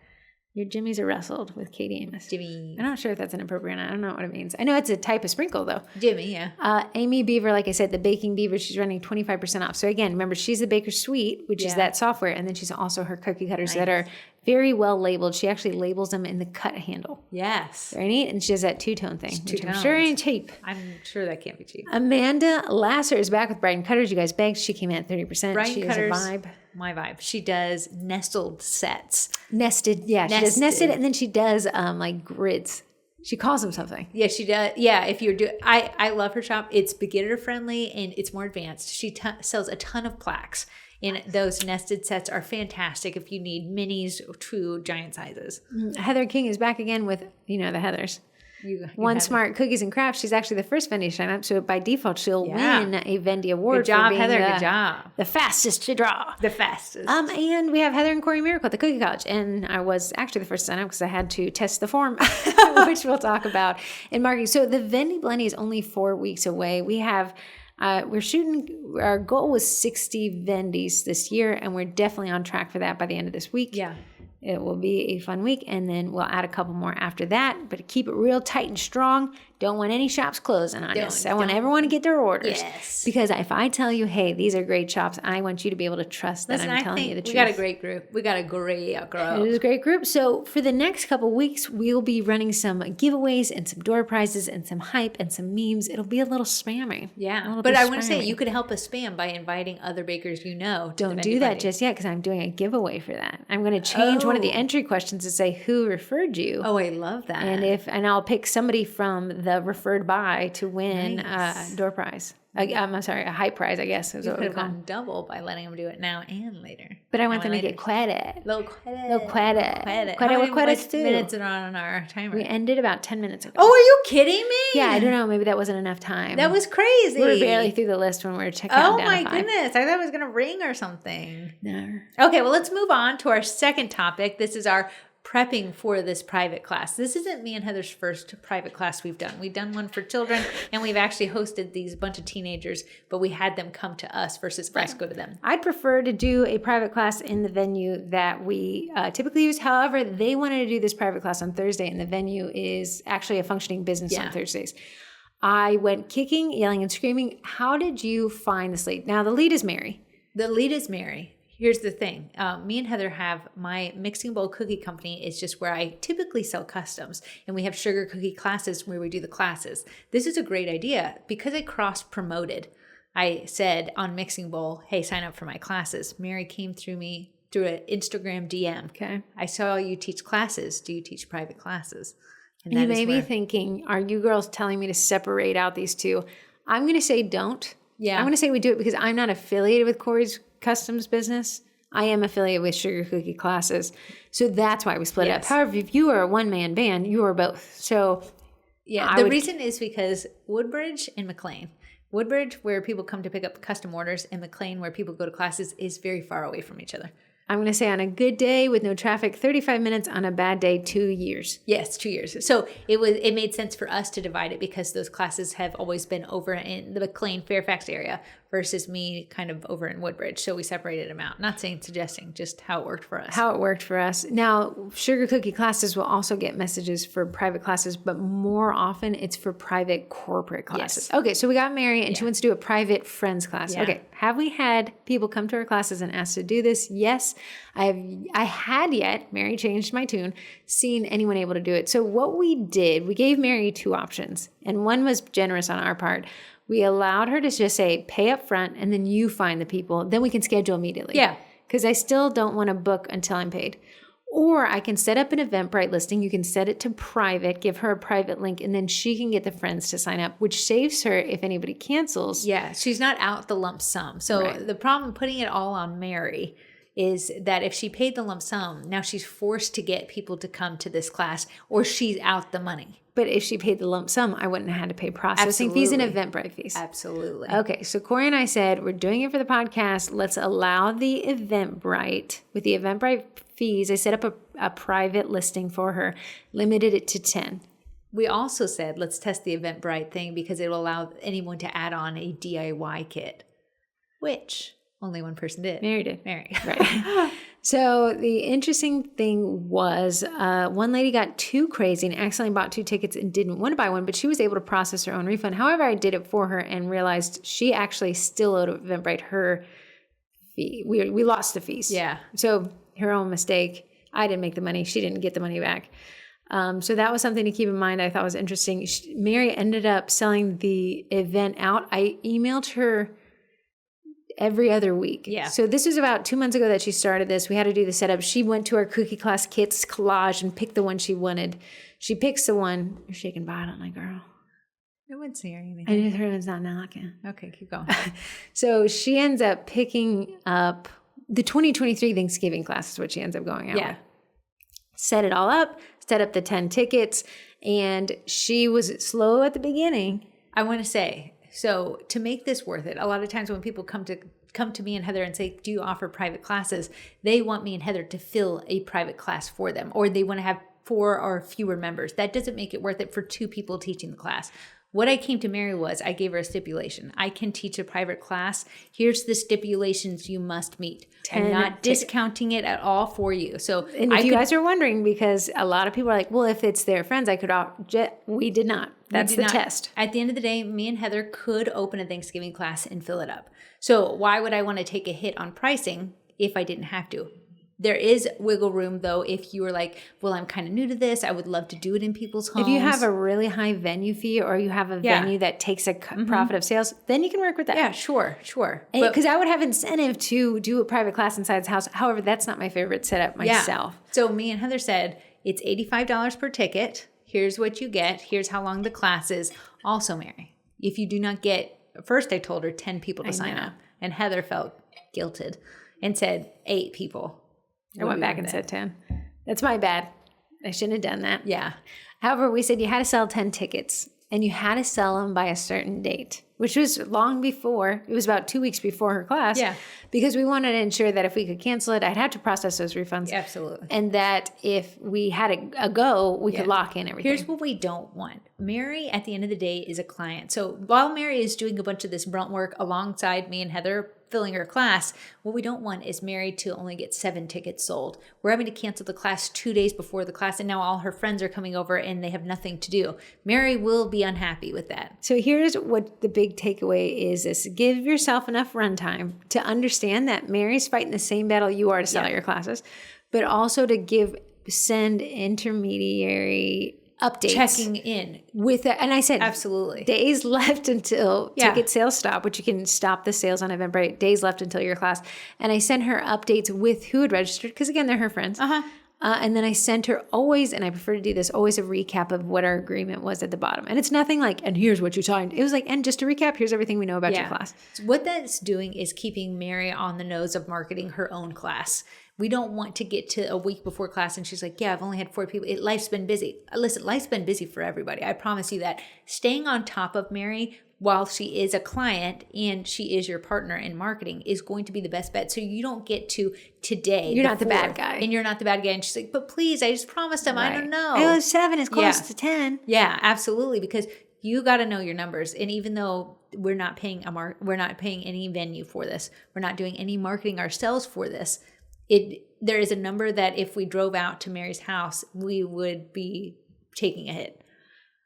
Your Jimmys are wrestled with Katie Amos. Jimmy. I'm not sure if that's inappropriate. I don't know what it means. I know it's a type of sprinkle, though. Jimmy, yeah. Amy Beaver, like I said, the Baking Beaver, she's running 25% off. So again, remember, she's the Baker Suite, which is that software. And then she's also her cookie cutters that are very well labeled. She actually labels them in the cut handle. Yes. Very neat. And she has that two-tone thing, which I'm sure ain't cheap. I'm sure that can't be cheap. Amanda Lasser is back with Brighton Cutters. You guys begged. She came in at 30%. Brighton Cutters. Is a vibe. My vibe. She does nestled sets. Nested. Yeah, she does nested. And then she does like grids. She calls them something. Yeah, she does. Yeah, if you're doing, I love her shop. It's beginner friendly and it's more advanced. She sells a ton of plaques. And those nested sets are fantastic if you need minis to giant sizes. Heather King is back again with, the Heathers. One Smart Cookies and Crafts. She's actually the first Vendy to sign up. So by default, she'll win a Vendy award. Good job, for being Heather. Good job. The fastest to draw. The fastest. And we have Heather and Corrie Miracle at the Cookie College. And I was actually the first to sign up because I had to test the form, which we'll talk about in marketing. So the Vendy Blendy is only 4 weeks away. We have... our goal was 60 Vendys this year, and we're definitely on track for that by the end of this week. Yeah. It will be a fun week, and then we'll add a couple more after that. But to keep it real tight and strong, don't want any shops closing on us. I want everyone to get their orders. Yes. Because if I tell you, hey, these are great shops, I want you to be able to trust that I'm telling you the truth. We got a great group. We got a great group. It is a great group. So for the next couple weeks, we'll be running some giveaways and some door prizes and some hype and some memes. It'll be a little spammy. Yeah. But I want to say, you could help us spam by inviting other bakers you know. Don't do that just yet because I'm doing a giveaway for that. I'm going to change one of the entry questions to say who referred you. Oh, I love that. And I'll pick somebody from the referred by to win a door prize. I'm sorry, a hype prize, I guess. You could have gone double by letting them do it now and later. But I want them to get credit. Little credit. How many minutes are on our timer? We ended about 10 minutes ago. Oh, are you kidding me? Yeah, I don't know. Maybe that wasn't enough time. That was crazy. We were barely through the list when we were checking out. Oh my goodness. I thought it was going to ring or something. No. Okay, well, let's move on to our second topic. This is our prepping for this private class. This isn't me and Heather's first private class we've done. We've done one for children, and we've actually hosted these bunch of teenagers, but we had them come to us versus us go to them. I'd prefer to do a private class in the venue that we typically use. However, they wanted to do this private class on Thursday, and the venue is actually a functioning business on Thursdays. I went kicking, yelling, and screaming. How did you find this lead? Now, the lead is Mary. The lead is Mary. Here's the thing. Me and Heather have my mixing bowl cookie company. It's just where I typically sell customs. And we have sugar cookie classes where we do the classes. This is a great idea because I cross-promoted. I said on Mixing Bowl, hey, sign up for my classes. Mary came through me through an Instagram DM. Okay. I saw you teach classes. Do you teach private classes? And you may be thinking, are you girls telling me to separate out these two? I'm going to say don't. Yeah. I'm going to say we do it because I'm not affiliated with Corrie's customs business. I am affiliated with Sugar Cookie Classes. So that's why we split it up. However, if you are a one-man band, you are both. So yeah, the reason is because Woodbridge and McLean. Woodbridge, where people come to pick up custom orders, and McLean, where people go to classes, is very far away from each other. I'm going to say on a good day with no traffic, 35 minutes. On a bad day, 2 years. Yes, 2 years. So it made sense for us to divide it because those classes have always been over in the McLean, Fairfax area versus me kind of over in Woodbridge. So we separated them out. Not suggesting, just how it worked for us. How it worked for us. Now, Sugar Cookie Classes will also get messages for private classes, but more often it's for private corporate classes. Yes. Okay, so we got Mary and she wants to do a private friends class. Yeah. Okay, have we had people come to our classes and asked to do this? Yes. I had yet, Mary changed my tune, seen anyone able to do it. So what we did, we gave Mary two options, and one was generous on our part. We allowed her to just say, pay up front, and then you find the people. Then we can schedule immediately. Yeah. Because I still don't want to book until I'm paid. Or I can set up an Eventbrite listing. You can set it to private, give her a private link, and then she can get the friends to sign up, which saves her if anybody cancels. Yeah, she's not out the lump sum. So the problem putting it all on Mary is that if she paid the lump sum, now she's forced to get people to come to this class, or she's out the money. But if she paid the lump sum, I wouldn't have had to pay processing fees and Eventbrite fees. Absolutely. Okay, so Corrie and I said, we're doing it for the podcast. Let's allow the Eventbrite. With the Eventbrite fees, I set up a private listing for her, limited it to 10. We also said, let's test the Eventbrite thing because it will allow anyone to add on a DIY kit, which only one person did. Mary did. Mary. Right. So the interesting thing was one lady got too crazy and accidentally bought 2 tickets and didn't want to buy one, but she was able to process her own refund. However, I did it for her and realized she actually still owed Eventbrite her fee. We lost the fees. Yeah. So her own mistake. I didn't make the money. She didn't get the money back. So that was something to keep in mind. I thought was interesting. Mary ended up selling the event out. I emailed her every other week. Yeah. So this was about 2 months ago that she started this. We had to do the setup. She went to our cookie class kits collage and picked the one she wanted. She picks the one. You're shaking violently, girl. I wouldn't say anything. I just heard it's not knocking. Okay, keep going. So she ends up picking up the 2023 Thanksgiving class is what she ends up going out with. Set it all up, set up the 10 tickets, and she was slow at the beginning. I want to say, so to make this worth it, a lot of times when people come to me and Heather and say, do you offer private classes? They want me and Heather to fill a private class for them, or they want to have 4 or fewer members. That doesn't make it worth it for 2 people teaching the class. What I came to Mary was I gave her a stipulation. I can teach a private class. Here's the stipulations you must meet. I'm not discounting it at all for you. So, and if you guys are wondering, because a lot of people are like, well, if it's their friends, I could. We did not. That's the test. At the end of the day, me and Heather could open a Thanksgiving class and fill it up. So why would I want to take a hit on pricing if I didn't have to? There is wiggle room, though, if you were like, well, I'm kind of new to this. I would love to do it in people's homes. If you have a really high venue fee or you have a venue that takes a profit of sales, then you can work with that. Yeah, sure. Because I would have incentive to do a private class inside his house. However, that's not my favorite setup myself. Yeah. So me and Heather said, it's $85 per ticket. Here's what you get. Here's how long the class is. Also, Mary, if you do not get, first I told her 10 people to sign up. And Heather felt guilted and said 8 people. I went back and said 10. That's my bad. I shouldn't have done that. Yeah. However, we said you had to sell 10 tickets and you had to sell them by a certain date, which was long before. It was about 2 weeks before her class. Yeah. Because we wanted to ensure that if we could cancel it, I'd have to process those refunds. Absolutely. And that if we had a go, we could lock in everything. Here's what we don't want. Mary, at the end of the day, is a client. So while Mary is doing a bunch of this brunt work alongside me and Heather filling her class, what we don't want is Mary to only get 7 tickets sold. We're having to cancel the class 2 days before the class, and now all her friends are coming over and they have nothing to do. Mary will be unhappy with that. So here's what the big takeaway is give yourself enough runtime to understand that Mary's fighting the same battle you are to sell out your classes, but also to send intermediary updates. Checking in. With it. And I said, absolutely. Days left until ticket sales stop, which you can stop the sales on Eventbrite. Days left until your class. And I sent her updates with who had registered, because again, they're her friends. And then I sent her always, and I prefer to do this, always a recap of what our agreement was at the bottom. And it's nothing like, and here's what you signed. It was like, and just to recap, here's everything we know about your class. So what that's doing is keeping Mary on the nose of marketing her own class. We don't want to get to a week before class and she's like, yeah, I've only had 4 people. Life's been busy. Listen, life's been busy for everybody. I promise you that. Staying on top of Mary while she is a client and she is your partner in marketing is going to be the best bet. So you don't get to today. You're not the bad guy. And you're not the bad guy. And she's like, but please, I just promised him. I don't know. I know 7 is close to 10. Yeah, absolutely. Because you got to know your numbers. And even though we're not paying we're not paying any venue for this, we're not doing any marketing ourselves for this, there is a number that if we drove out to Mary's house, we would be taking a hit.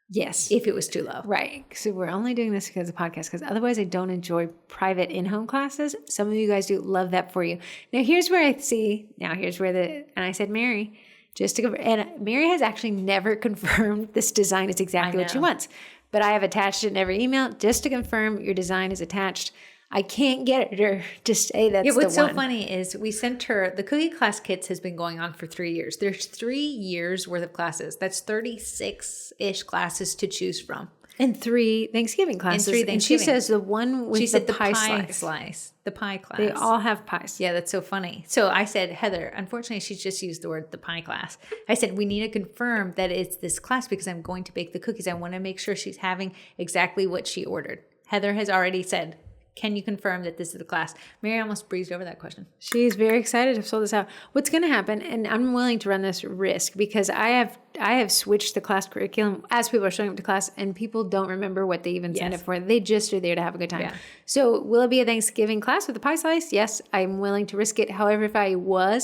Yes. If it was too low. Right. So we're only doing this because of the podcast, because otherwise I don't enjoy private in-home classes. Some of you guys do. Love that for you. Here's where and I said, Mary, just to go, and Mary has actually never confirmed this design is exactly what she wants. But I have attached it in every email just to confirm your design is attached. I can't get her to say that's what's the so one. funny is we sent her, the cookie class kits has been going on for 3 years. There's 3 years worth of classes. That's 36-ish classes to choose from. And 3 Thanksgiving classes. And she says the one with the pie slice. The pie class. They all have pies. Yeah, that's so funny. So I said, Heather, unfortunately, she's just used the word the pie class. I said, we need to confirm that it's this class because I'm going to bake the cookies. I want to make sure she's having exactly what she ordered. Heather has already said, can you confirm that this is the class? Mary almost breezed over that question. She's very excited to have sold this out. What's going to happen, and I'm willing to run this risk because I have switched the class curriculum as people are showing up to class and people don't remember what they even signed up for. They just are there to have a good time. Yeah. So will it be a Thanksgiving class with a pie slice? Yes, I'm willing to risk it. However, if I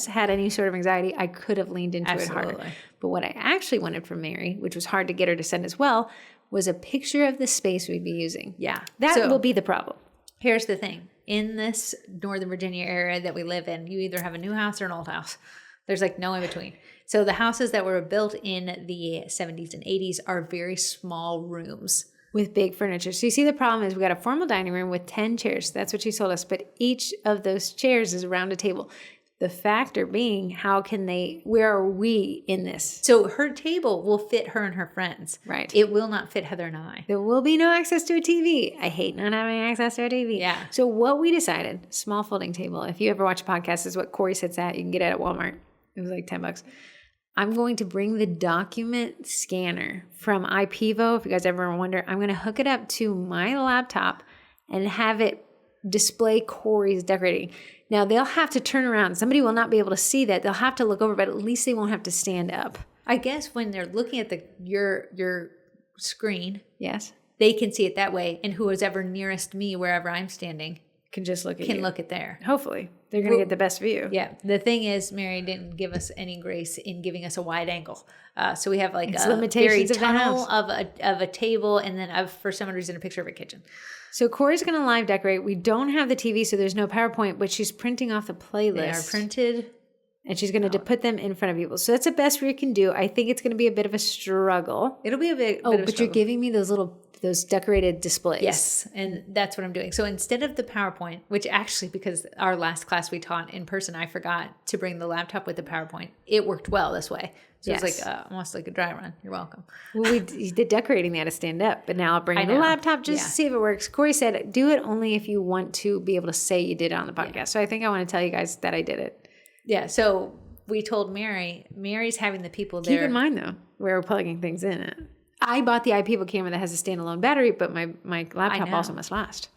had any sort of anxiety, I could have leaned into it harder. But what I actually wanted from Mary, which was hard to get her to send as well, was a picture of the space we'd be using. Yeah. That will be the problem. Here's the thing. In this Northern Virginia area that we live in, you either have a new house or an old house. There's like no in between. So the houses that were built in the 70s and 80s are very small rooms. With big furniture. So you see the problem is we got a formal dining room with 10 chairs. That's what she told us. But each of those chairs is around a table. The factor being, where are we in this? So her table will fit her and her friends. Right. It will not fit Heather and I. There will be no access to a TV. I hate not having access to a TV. Yeah. So what we decided, small folding table. If you ever watch a podcast, is what Corrie sits at. You can get it at Walmart. It was like $10. I'm going to bring the document scanner from IPvo. If you guys ever wonder, I'm going to hook it up to my laptop and have it display Corrie's decorating. Now, they'll have to turn around. Somebody will not be able to see that. They'll have to look over, but at least they won't have to stand up. I guess when they're looking at your screen, yes, they can see it that way. And who is ever nearest me, wherever I'm standing, can just look at look at there. Hopefully. They're going to get the best view. Yeah. The thing is, Mary didn't give us any grace in giving us a wide angle. So we have like a very tunnel of a table and then for some reason a picture of a kitchen. So Corrie's going to live decorate. We don't have the TV, so there's no PowerPoint, but she's printing off the playlist. They are printed. And she's going to put them in front of people. So that's the best we can do. I think it's going to be a bit of a struggle. It'll be a bit of a but struggle. You're giving me those decorated displays. Yes, and that's what I'm doing. So instead of the PowerPoint, which actually, because our last class we taught in person, I forgot to bring the laptop with the PowerPoint. It worked well this way. So it's like almost like a dry run. You're welcome. Well, we did decorating. They had to stand up. But now I'll bring the laptop just to see if it works. Corrie said, do it only if you want to be able to say you did it on the podcast. Yeah. So I think I want to tell you guys that I did it. Yeah. So we told Mary's having the people there. Keep in mind, though, where we're plugging things in at. I bought the iPeople camera that has a standalone battery, but my laptop also must last.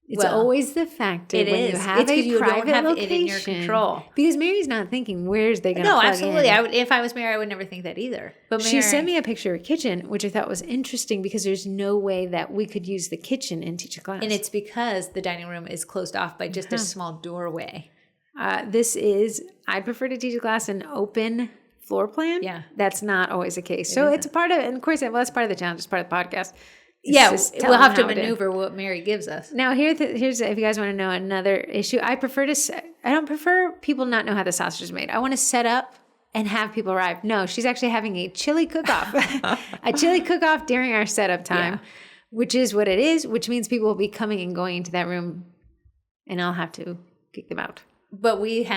It's always the factor when you have a private location. It in your control. Because Mary's not thinking, where's they going to plug absolutely. in? If I was Mary, I would never think that either. But she sent me a picture of a kitchen, which I thought was interesting because there's no way that we could use the kitchen and teach a class. And it's because the dining room is closed off by just a small doorway. I'd prefer to teach a class in open floor plan. Yeah. That's not always the case. So it's part of, and of course, that's part of the challenge. It's part of the podcast. We'll have to maneuver what Mary gives us. Now, here's if you guys want to know another issue. I don't prefer people not know how the sausage is made. I want to set up and have people arrive. No, she's actually having a chili cook-off. A chili cook-off during our setup time, which is what it is, which means people will be coming and going into that room, and I'll have to kick them out. But we've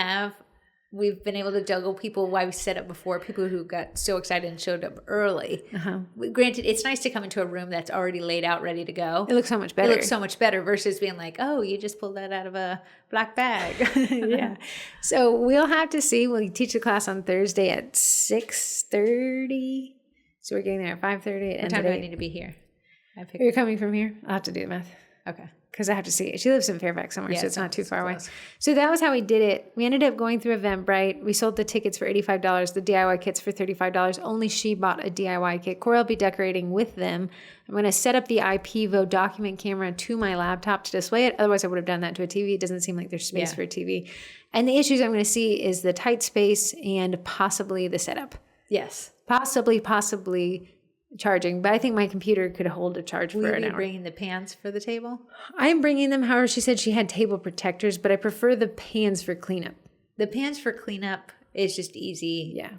been able to juggle people while we set up before, people who got so excited and showed up early. Uh-huh. Granted, it's nice to come into a room that's already laid out, ready to go. It looks so much better. It looks so much better versus being like, oh, you just pulled that out of a black bag. Yeah. So we'll have to see. We'll teach the class on Thursday at 6:30. So we're getting there at 5:30. What time do I need to be here? You're coming from here? I'll have to do the math. Okay. Because I have to see it. She lives in Fairfax somewhere, so it's not too far away. So that was how we did it. We ended up going through Eventbrite. We sold the tickets for $85, the DIY kits for $35. Only she bought a DIY kit. Corrie will be decorating with them. I'm going to set up the IPvo document camera to my laptop to display it. Otherwise, I would have done that to a TV. It doesn't seem like there's space for a TV. And the issues I'm going to see is the tight space and possibly the setup. Yes. Possibly charging, but I think my computer could hold a charge for an hour. Will you be bringing the pans for the table? I'm bringing them. However, she said she had table protectors, but I prefer the pans for cleanup. The pans for cleanup is just easy. Yeah.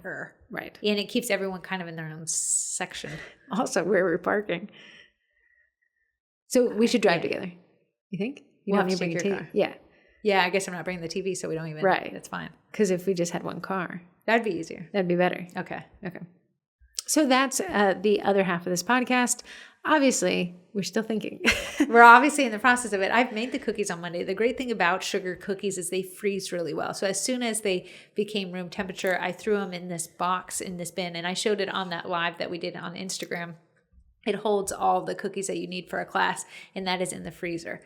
Right. And it keeps everyone kind of in their own section. Also, where we're parking. So we should drive together. You think? You We'll don't have need to to bring take a your TV. car. Yeah. Yeah, I guess I'm not bringing the TV, so we don't even. Right. That's fine. Because if we just had one car, That'd be easier. that'd be better. Okay. Okay. So that's the other half of this podcast. Obviously, we're still thinking. We're obviously in the process of it. I've made the cookies on Monday. The great thing about sugar cookies is they freeze really well. So as soon as they became room temperature, I threw them in this box, in this bin, and I showed it on that live that we did on Instagram. It holds all the cookies that you need for a class, and that is in the freezer.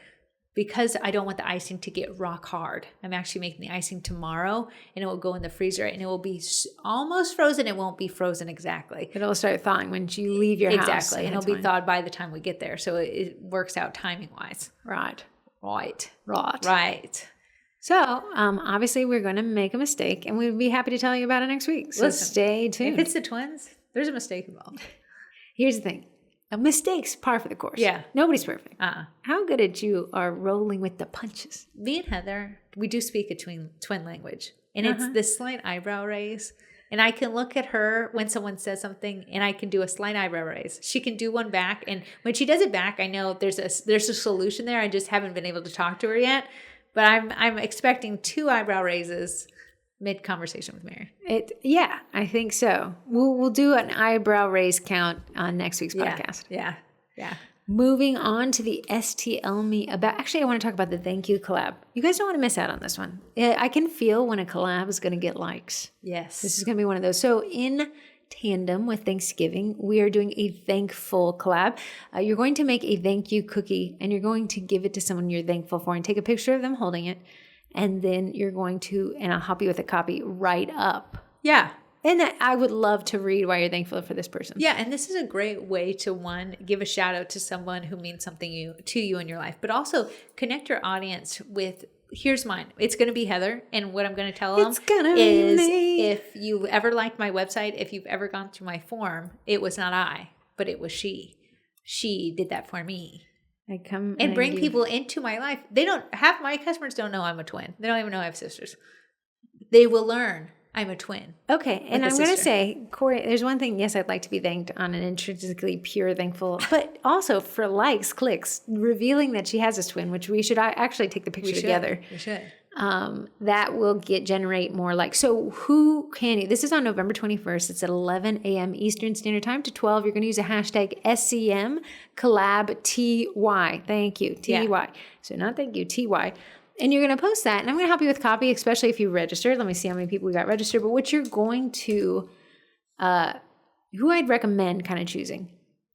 Because I don't want the icing to get rock hard, I'm actually making the icing tomorrow, and it will go in the freezer, and it will be almost frozen. It won't be frozen exactly. It'll start thawing when you leave your house. Exactly, and it'll be thawed by the time we get there. So it works out timing-wise. Right. Right. So, obviously, we're going to make a mistake, and we'd be happy to tell you about it next week. So stay tuned. If it's the twins, there's a mistake involved. Here's the thing. A mistake's par for the course. Yeah. Nobody's perfect. Uh-uh. How good at you are rolling with the punches. Me and Heather, we do speak a twin language. And it's this slight eyebrow raise. And I can look at her when someone says something, and I can do a slight eyebrow raise. She can do one back. And when she does it back, I know there's a solution there. I just haven't been able to talk to her yet. But I'm expecting 2 eyebrow raises mid-conversation with Mary. Yeah, I think so. We'll do an eyebrow raise count on next week's podcast. Yeah. Moving on to the STL me about. Actually, I want to talk about the thank you collab. You guys don't want to miss out on this one. I can feel when a collab is going to get likes. Yes. This is going to be one of those. So in tandem with Thanksgiving, we are doing a thankful collab. You're going to make a thank you cookie, and you're going to give it to someone you're thankful for, and take a picture of them holding it. And then you're going to, and I'll help you with a copy, write up. Yeah. And I would love to read why you're thankful for this person. Yeah, and this is a great way to, one, give a shout out to someone who means something to you in your life, but also connect your audience with, here's mine. It's going to be Heather, and what I'm going to tell them is if you ever liked my website, if you've ever gone through my form, it was not I, but it was she. She did that for me. I come and bring people into my life. Half my customers don't know I'm a twin. They don't even know I have sisters. They will learn I'm a twin. Okay, and I'm going to say, Corrie, there's one thing, yes, I'd like to be thanked on an intrinsically pure thankful, but also for likes, clicks, revealing that she has a twin, which we should actually take the picture together. We should. That will generate more likes. So who can you? This is on November 21st. It's at 11 a.m. Eastern Standard Time to 12. You're going to use a hashtag SCM collab TY. Thank you. TY. Yeah. So not thank you, TY. And you're going to post that. And I'm going to help you with copy, especially if you registered. Let me see how many people we got registered. But what you're going to, who I'd recommend kind of choosing.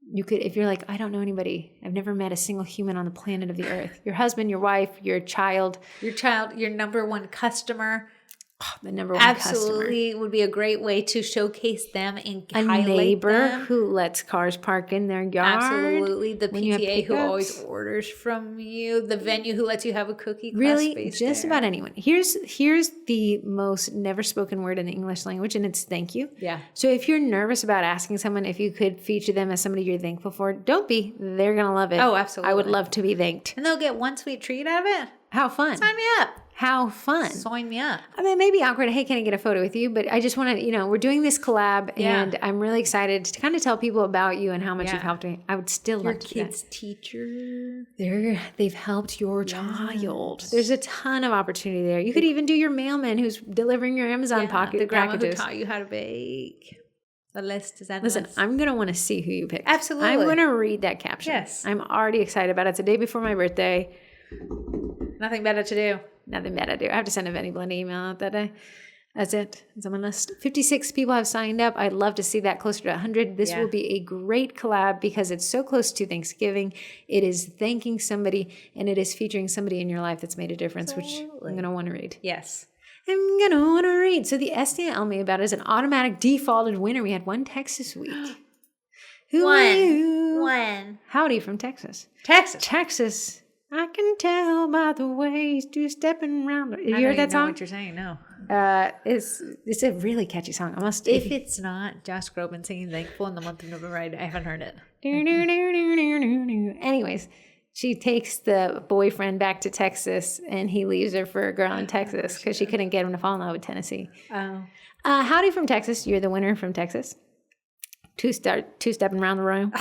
You could, if you're like, I don't know anybody. I've never met a single human on the planet of the earth. Your husband, your wife, your child. Your number one customer. Oh, the number one absolutely customer. Would be a great way to showcase them and highlight neighbor them. Who lets cars park in their yard. Absolutely. The PTA who always orders from you. The venue who lets you have a cookie class really, space just there. About anyone. Here's the most never spoken word in the English language, and it's thank you. Yeah. So if you're nervous about asking someone if you could feature them as somebody you're thankful for, don't be. They're going to love it. Oh, absolutely. I would love to be thanked. And they'll get one sweet treat out of it. How fun. Sign me up. How fun. Sign me up. I mean, it may be awkward. Hey, can I get a photo with you? But I just want to, we're doing this collab, and I'm really excited to kind of tell people about you and how much you've helped me. I would still love to do that. Your kid's teacher. They've helped your child. There's a ton of opportunity there. You could even do your mailman who's delivering your Amazon packages. The grandma who taught you how to bake. The list is endless. Listen, I'm going to want to see who you picked. Absolutely. I'm going to read that caption. Yes. I'm already excited about it. It's the day before my birthday. Nothing better to do. Nothing better to do. I have to send a Vendy Blendy email out that day. That's it. It's on my list. 56 people have signed up. I'd love to see that closer to 100. This will be a great collab because it's so close to Thanksgiving. It is thanking somebody, and it is featuring somebody in your life that's made a difference, which I'm going to want to read. Yes. I'm going to want to read. So the STL me about it is an automatic defaulted winner. We had one Texas week. Who are you? One. Howdy from Texas. Texas. I can tell by the way he's two-stepping around. Have you heard that song? I know what you're saying, no. It's a really catchy song. If it's not Josh Groban singing Thankful in the month of November, I haven't heard it. Anyways, she takes the boyfriend back to Texas, and he leaves her for a girl in Texas because she couldn't get him to fall in love with Tennessee. Oh. Howdy from Texas. You're the winner from Texas. Two-stepping around the room.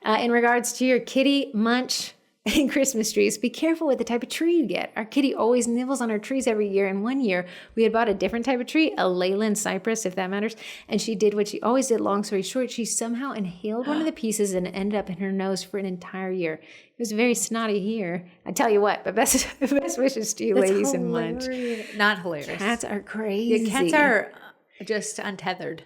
In regards to your kitty munch and Christmas trees. Be careful with the type of tree you get. Our kitty always nibbles on our trees every year. And one year we had bought a different type of tree, a Leyland cypress, if that matters. And she did what she always did, long story short. She somehow inhaled one of the pieces and ended up in her nose for an entire year. It was a very snotty year. I tell you what, but best wishes to you, That's ladies hilarious. and Munch. Not hilarious. Cats are crazy. Yeah, cats are just untethered.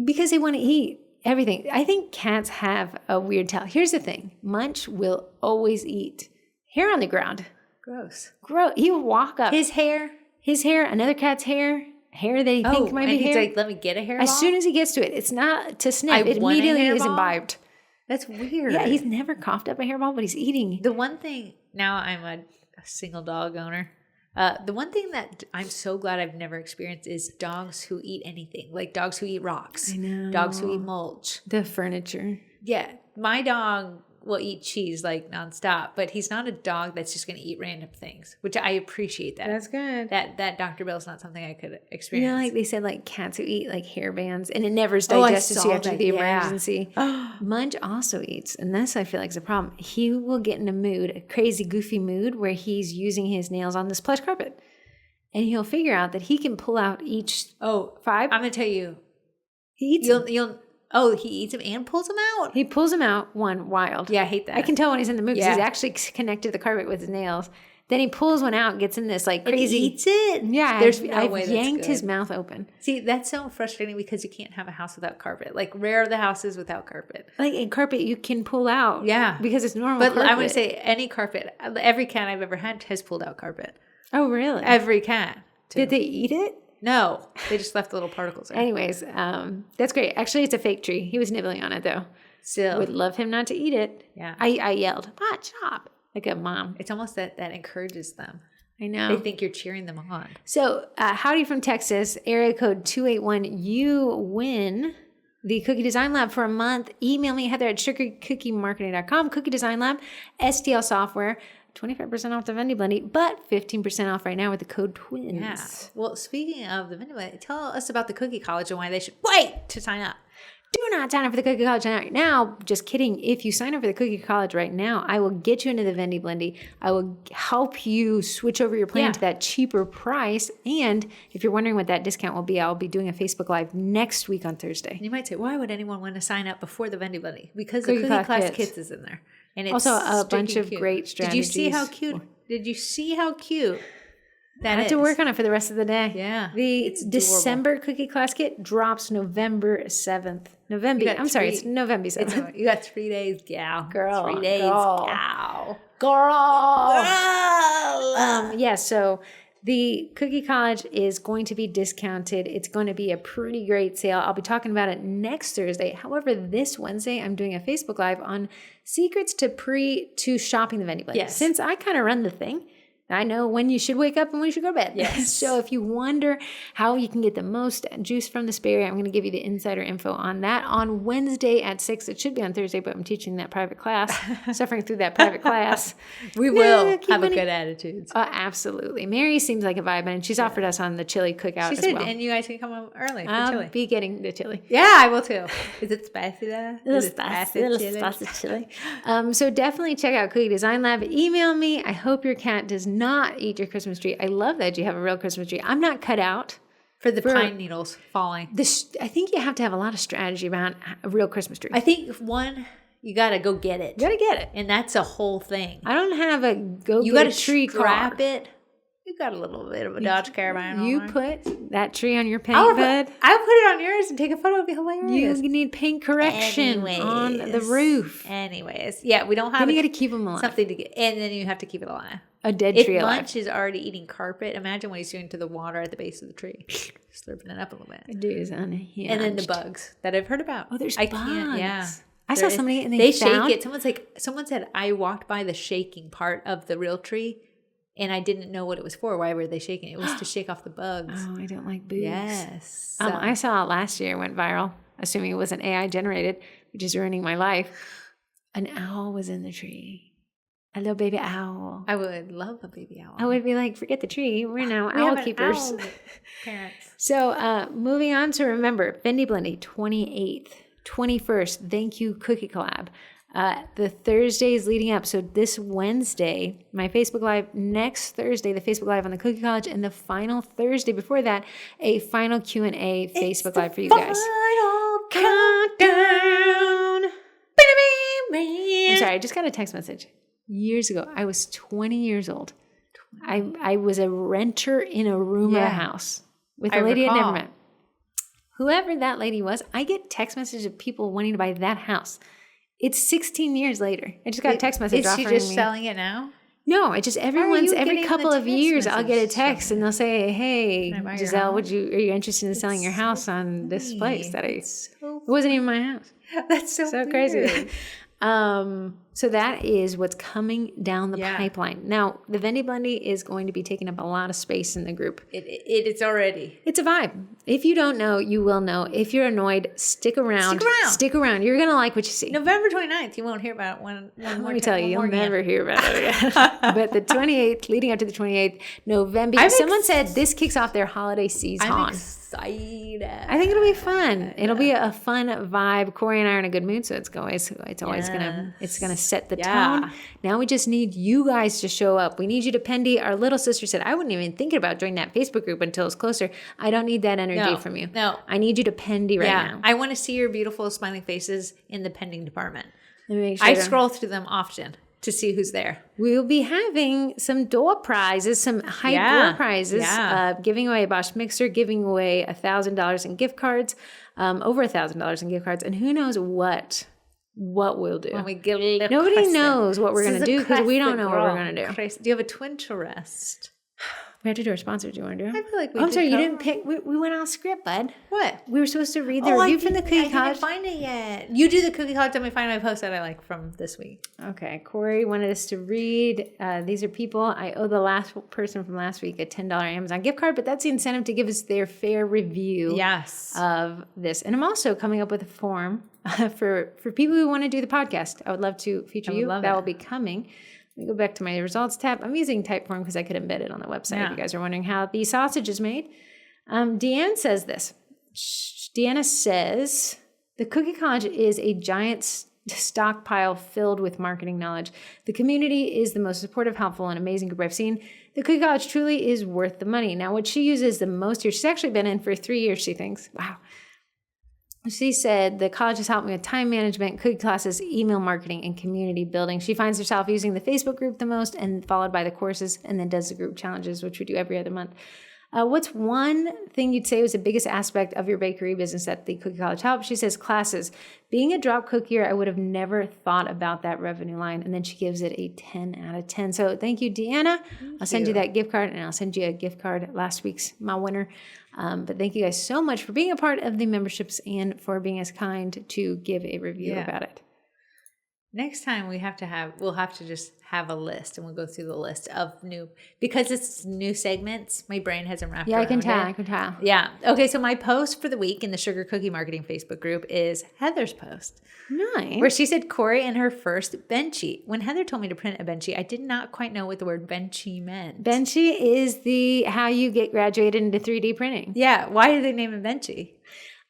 Because they want to eat everything. I think cats have a weird tail. Here's the thing. Munch will always eat hair on the ground. Gross. He will walk up. His hair, another cat's hair that he think might be and he's hair. like, let me get a hairball. As soon as he gets to it, it's not to sniff. It want a immediately is hairball? imbibed. That's weird. Yeah, he's never coughed up a hairball, but he's eating. The one thing, now I'm a single dog owner. The one thing that I'm so glad I've never experienced is dogs who eat anything, like dogs who eat rocks, I know. dogs who eat mulch. The furniture. Yeah, my dog will eat cheese like nonstop, but he's not a dog that's just going to eat random things, which I appreciate that. That's good. That Dr. Bill's not something I could You experience. know, like they said, like cats who eat like hair bands, and it never is Oh, I digested, so you have to saw do the that, yeah. emergency. Munch also eats, and this I feel like is a problem. He will get in a crazy, goofy mood, where he's using his nails on this plush carpet, and he'll figure out that he can pull out each 5. I'm going to tell you. He eats them. He eats them and pulls them out? He pulls them out, wild. Yeah, I hate that. I can tell when he's in the mood because Yeah. he's actually connected to the carpet with his nails. Then he pulls one out, gets in this like crazy. And eats it? Yeah, There's no I've way that's yanked his good. mouth open. See, that's so frustrating because you can't have a house without carpet. Like, rare are the houses without carpet. Like a carpet you can pull out. Yeah. Because it's normal But carpet. I want to say any carpet, every cat I've ever had has pulled out carpet. Oh, really? Every cat. Too. Did they eat it? No, they just left little particles there. Anyways, that's great. Actually, it's a fake tree. He was nibbling on it, though. Still. Would love him not to eat it. Yeah. I yelled, "Pot chop!" like a mom. It's almost that encourages them. I know. They think you're cheering them on. So, howdy from Texas, area code 281. You win the Cookie Design Lab for a month. Email me, Heather at sugarcookiemarketing.com. Cookie Design Lab, STL software. 25% off the Vendy Blendy, but 15% off right now with the code TWINS. Yeah. Well, speaking of the Vendy Blendy, tell us about the Cookie College and why they should wait to sign up. Do not sign up for the Cookie College right now. Just kidding. If you sign up for the Cookie College right now, I will get you into the Vendy Blendy. I will help you switch over your plan to that cheaper price. And if you're wondering what that discount will be, I'll be doing a Facebook Live next week on Thursday. And you might say, why would anyone want to sign up before the Vendy Blendy? Because the Cookie Class Kits is in there. And it's also a bunch of cute. great strategies. Did you see how cute? Did you see how cute that I have to work on it for the rest of the day. Yeah. The it's December Cookie Class Kit drops November 7th. It's November 7th. You got 3 days, gal. Girl. 3 days, girl. gal. Girl. So the Cookie College is going to be discounted. It's going to be a pretty great sale. I'll be talking about it next Thursday. However, this Wednesday, I'm doing a Facebook Live on secrets to shopping the Vendy Blendy. Yes. Since I kind of run the thing, I know when you should wake up and when you should go to bed. Yes. So if you wonder how you can get the most juice from the Sperry, I'm going to give you the insider info on that on Wednesday at 6. It should be on Thursday, but I'm teaching that private class, suffering through that private class. We will have a good attitude. Absolutely. Mary seems like a vibe, and she's offered us on the chili cookout She as said, well. and you guys can come home early for I'll chili. be getting the chili. Yeah, I will too. Is it spicy though? Is it Spicy chili. So definitely check out Cookie Design Lab. Email me. I hope your cat does not eat your Christmas tree. I love that you have a real Christmas tree. I'm not cut out for the pine needles falling. I think you have to have a lot of strategy around a real Christmas tree. I think you got to go get it. You got to get it. And that's a whole thing. I don't have a You got a to tree strap car. it. You got a little bit of a Dodge Caravan on You there. put that tree on your paint bed. I'll put it on yours and take a photo. It'll be hilarious. You need paint correction on the roof. Anyways. Yeah, we don't have Then you got to keep them alive. something to get. And then you have to keep it alive. A dead If tree alive. Munch is already eating carpet, imagine what he's doing to the water at the base of the tree. Slurping it up a little bit. Dude is unhinged. And then the bugs that I've heard about. Oh, there's I bugs. can't, yeah. I saw somebody and they found... shake it. Someone said, I walked by the shaking part of the real tree and I didn't know what it was for. Why were they shaking? It was to shake off the bugs. Oh, I don't like bugs. Yes. I saw it last year. It went viral, assuming it wasn't AI generated, which is ruining my life. An owl was in the tree. A little baby owl. I would love a baby owl. I would be like, forget the tree. We're now We owl have an keepers. owl parents. So moving on to remember, Vendy Blendy, 28th, 21st. Thank you, Cookie Collab. The Thursdays leading up. So this Wednesday, my Facebook Live. Next Thursday, the Facebook Live on the Cookie College. And the final Thursday before that, a final Q&A Facebook Live for you guys. Final countdown. I'm sorry, I just got a text message. Years ago, I was 20 years old. I was a renter in a room of a house with a lady I'd never met. Whoever that lady was, I get text messages of people wanting to buy that house. It's 16 years later. I just got a text message offering me. Is she just selling it now? No, I just every couple of years I'll get a text and they'll say, "Hey, Giselle, are you interested in selling your house on this place that it wasn't even my house?" That's so crazy. So that is what's coming down the pipeline. Now, the Vendy Blendy is going to be taking up a lot of space in the group. It's already. It's a vibe. If you don't know, you will know. If you're annoyed, stick around. Stick around. You're going to like what you see. November 29th, you won't hear about it one more time. Let me tell you, you'll never hear about it again. But the 28th, leading up to the 28th, November. Someone said this kicks off their holiday season. I'm excited. I think it'll be fun. It'll be a fun vibe. Corrie and I are in a good mood, so it's always gonna set the tone. Now we just need you guys to show up. We need you to Pendy. Our little sister said, I wouldn't even think about joining that Facebook group until it's closer. I don't need that energy from you. No. I need you to Pendy right now. I want to see your beautiful smiling faces in the pending department. Let me make sure. I scroll through them often to see who's there. We'll be having some door prizes, some high door prizes, giving away a Bosch mixer, giving away $1,000 in gift cards, over $1,000 in gift cards, and who knows what we'll do. When we get a little Nobody knows what we're going to do because we don't know what we're going to do. Do you have a Twinterest? We have to do our sponsor. Do you want to do it? I feel like I'm sorry, you didn't pick. We went off script, bud. What? We were supposed to read the review from the Cookie College. I didn't find it yet. You do the Cookie College. Let me find my post that I like from this week. Okay. Corrie wanted us to read. These are people. I owe the last person from last week a $10 Amazon gift card, but that's the incentive to give us their fair review of this. And I'm also coming up with a form for people who want to do the podcast. I would love to feature you. That will be coming. Let me go back to my results tab. I'm using Typeform because I could embed it on the website if you guys are wondering how the sausage is made. Deanne says this. Deanna says, the Cookie College is a giant stockpile filled with marketing knowledge. The community is the most supportive, helpful, and amazing group I've seen. The Cookie College truly is worth the money. Now, what she uses the most here, she's actually been in for 3 years, she thinks. Wow. She said, the college has helped me with time management, cookie classes, email marketing, and community building. She finds herself using the Facebook group the most and followed by the courses and then does the group challenges, which we do every other month. What's one thing you'd say was the biggest aspect of your bakery business that the Cookie College helped? She says, classes. Being a drop cookier, I would have never thought about that revenue line. And then she gives it a 10 out of 10. So thank you, Deanna. I'll send you that gift card, and I'll send you a gift card last week's, my winner. But thank you guys so much for being a part of the memberships and for being as kind to give a review about it. Next time we'll have to just have a list, and we'll go through the list of because it's new segments. My brain hasn't wrapped around it. I can tell. Yeah. Okay. So my post for the week in the Sugar Cookie Marketing Facebook group is Heather's post. Nice. Where she said Corrie and her first benchy. When Heather told me to print a benchy, I did not quite know what the word benchy meant. Benchy is how you get graduated into 3D printing. Yeah. Why did they name it benchy?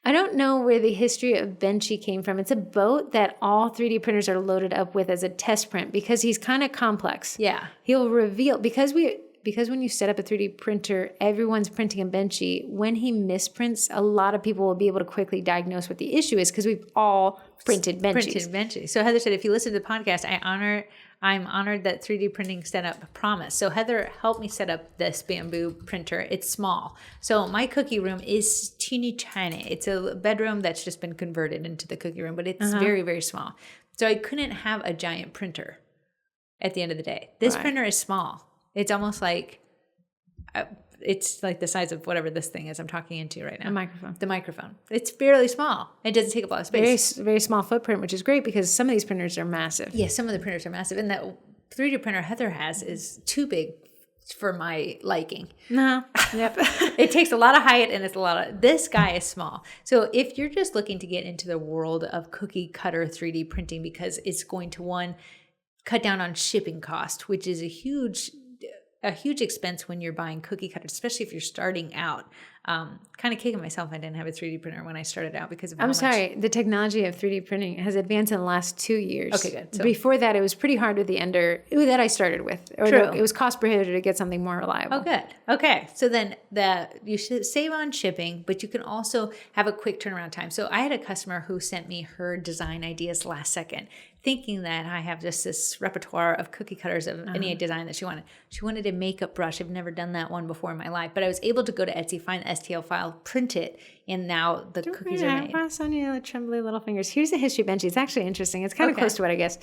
I don't know where the history of Benchy came from. It's a boat that all 3D printers are loaded up with as a test print because he's kind of complex. Yeah. He'll reveal, because when you set up a 3D printer, everyone's printing a Benchy. When he misprints, a lot of people will be able to quickly diagnose what the issue is because we've all printed Benchies. So Heather said, if you listen to the podcast, I'm honored that 3D printing set up promise. So Heather helped me set up this bamboo printer. It's small. So my cookie room is teeny tiny. It's a bedroom that's just been converted into the cookie room, but it's very, very small. So I couldn't have a giant printer at the end of the day. This printer is small. It's almost like, it's like the size of whatever this thing is I'm talking into right now. The microphone. It's fairly small. It doesn't take up a lot of space. Very, very small footprint, which is great because some of these printers are massive. Yeah, some of the printers are massive. And that 3D printer Heather has is too big for my liking. No. Yep. It takes a lot of height and this guy is small. So if you're just looking to get into the world of cookie cutter 3D printing because it's going to, cut down on shipping cost, which is a huge a huge expense when you're buying cookie cutters, especially if you're starting out. Kind of kicking myself I didn't have a 3D printer when I started out because of how much. Sorry, the technology of 3D printing has advanced in the last 2 years. Okay, good. So, before that, it was pretty hard with the Ender that I started with. True. It was cost prohibitive to get something more reliable. Oh, good. Okay. So then you should save on shipping, but you can also have a quick turnaround time. So I had a customer who sent me her design ideas last second, thinking that I have just this repertoire of cookie cutters of any design that she wanted. She wanted a makeup brush. I've never done that one before in my life, but I was able to go to Etsy, find the STL file, print it, and now the cookies are made. Sonia, trembly little fingers. Here's the history of Benchy. It's actually interesting. It's kind of close to what I guess.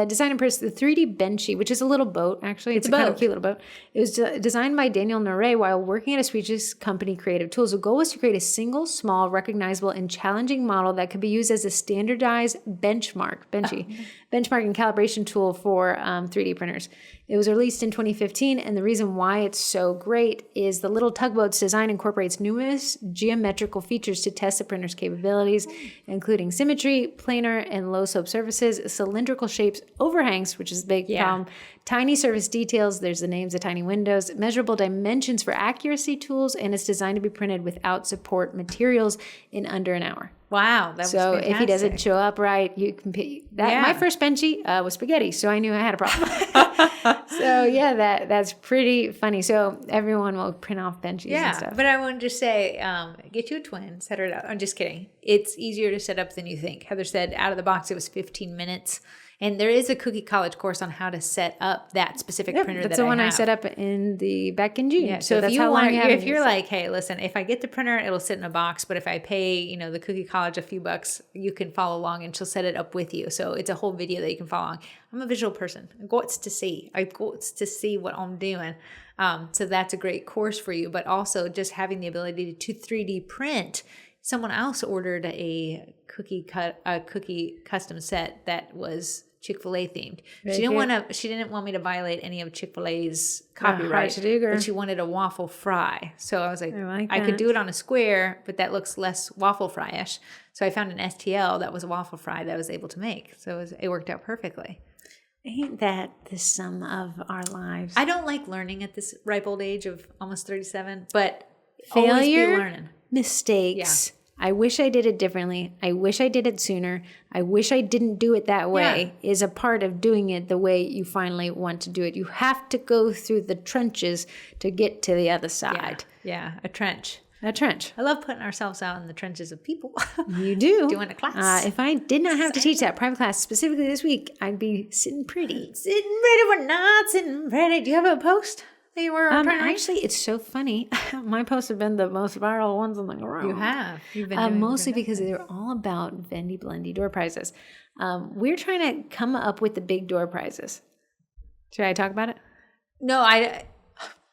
Design and purchase the 3D Benchy, which is a little boat, actually. It's a kind of cute little boat. It was designed by Daniel Noré while working at a Swedish company, Creative Tools. The goal was to create a single, small, recognizable, and challenging model that could be used as a standardized benchmark, Benchy, benchmark and calibration tool for 3D printers. It was released in 2015, and the reason why it's so great is the little tugboat's design incorporates numerous geometrical features to test the printer's capabilities, including symmetry, planar and low slope surfaces, cylindrical shapes, overhangs, which is a big problem, tiny surface details, there's the names of tiny windows, measurable dimensions for accuracy tools, and it's designed to be printed without support materials in under an hour. Wow, that was fantastic. If he doesn't show up right, you can pay that. My first Benchy was spaghetti, so I knew I had a problem. That's pretty funny. So everyone will print off Benchies and stuff. But I wanted to say, get you a twin, set it up. I'm just kidding. It's easier to set up than you think. Heather said out of the box it was 15 minutes. And there is a Cookie College course on how to set up that specific printer. That's the one I set up back in June. Yeah, so if you want, if you're like, hey, listen, if I get the printer, it'll sit in a box. But if I pay, the Cookie College a few bucks, you can follow along, and she'll set it up with you. So it's a whole video that you can follow along. I'm a visual person. I got to see. I got to see what I'm doing. So that's a great course for you. But also just having the ability to 3D print. Someone else ordered a cookie custom set that was Chick-fil-A themed. She didn't want me to violate any of Chick-fil-A's copyright, but she wanted a waffle fry. So I was like, I could do it on a square, but that looks less waffle fry-ish. So I found an STL that was a waffle fry that I was able to make. So it worked out perfectly. Ain't that the sum of our lives? I don't like learning at this ripe old age of almost 37, but failure, always be learning. Mistakes. Yeah. I wish I did it differently. I wish I did it sooner. I wish I didn't do it that way is a part of doing it the way you finally want to do it. You have to go through the trenches to get to the other side. Yeah, a trench. A trench. I love putting ourselves out in the trenches of people. You do. Doing a class. If I did not have to teach that private class specifically this week, I'd be sitting pretty. Sitting pretty. We're not sitting pretty. Do you have a post? Actually, it's so funny. My posts have been the most viral ones on the ground. You have. You've been mostly because they're all about Vendy Blendy door prizes. We're trying to come up with the big door prizes. Should I talk about it? No,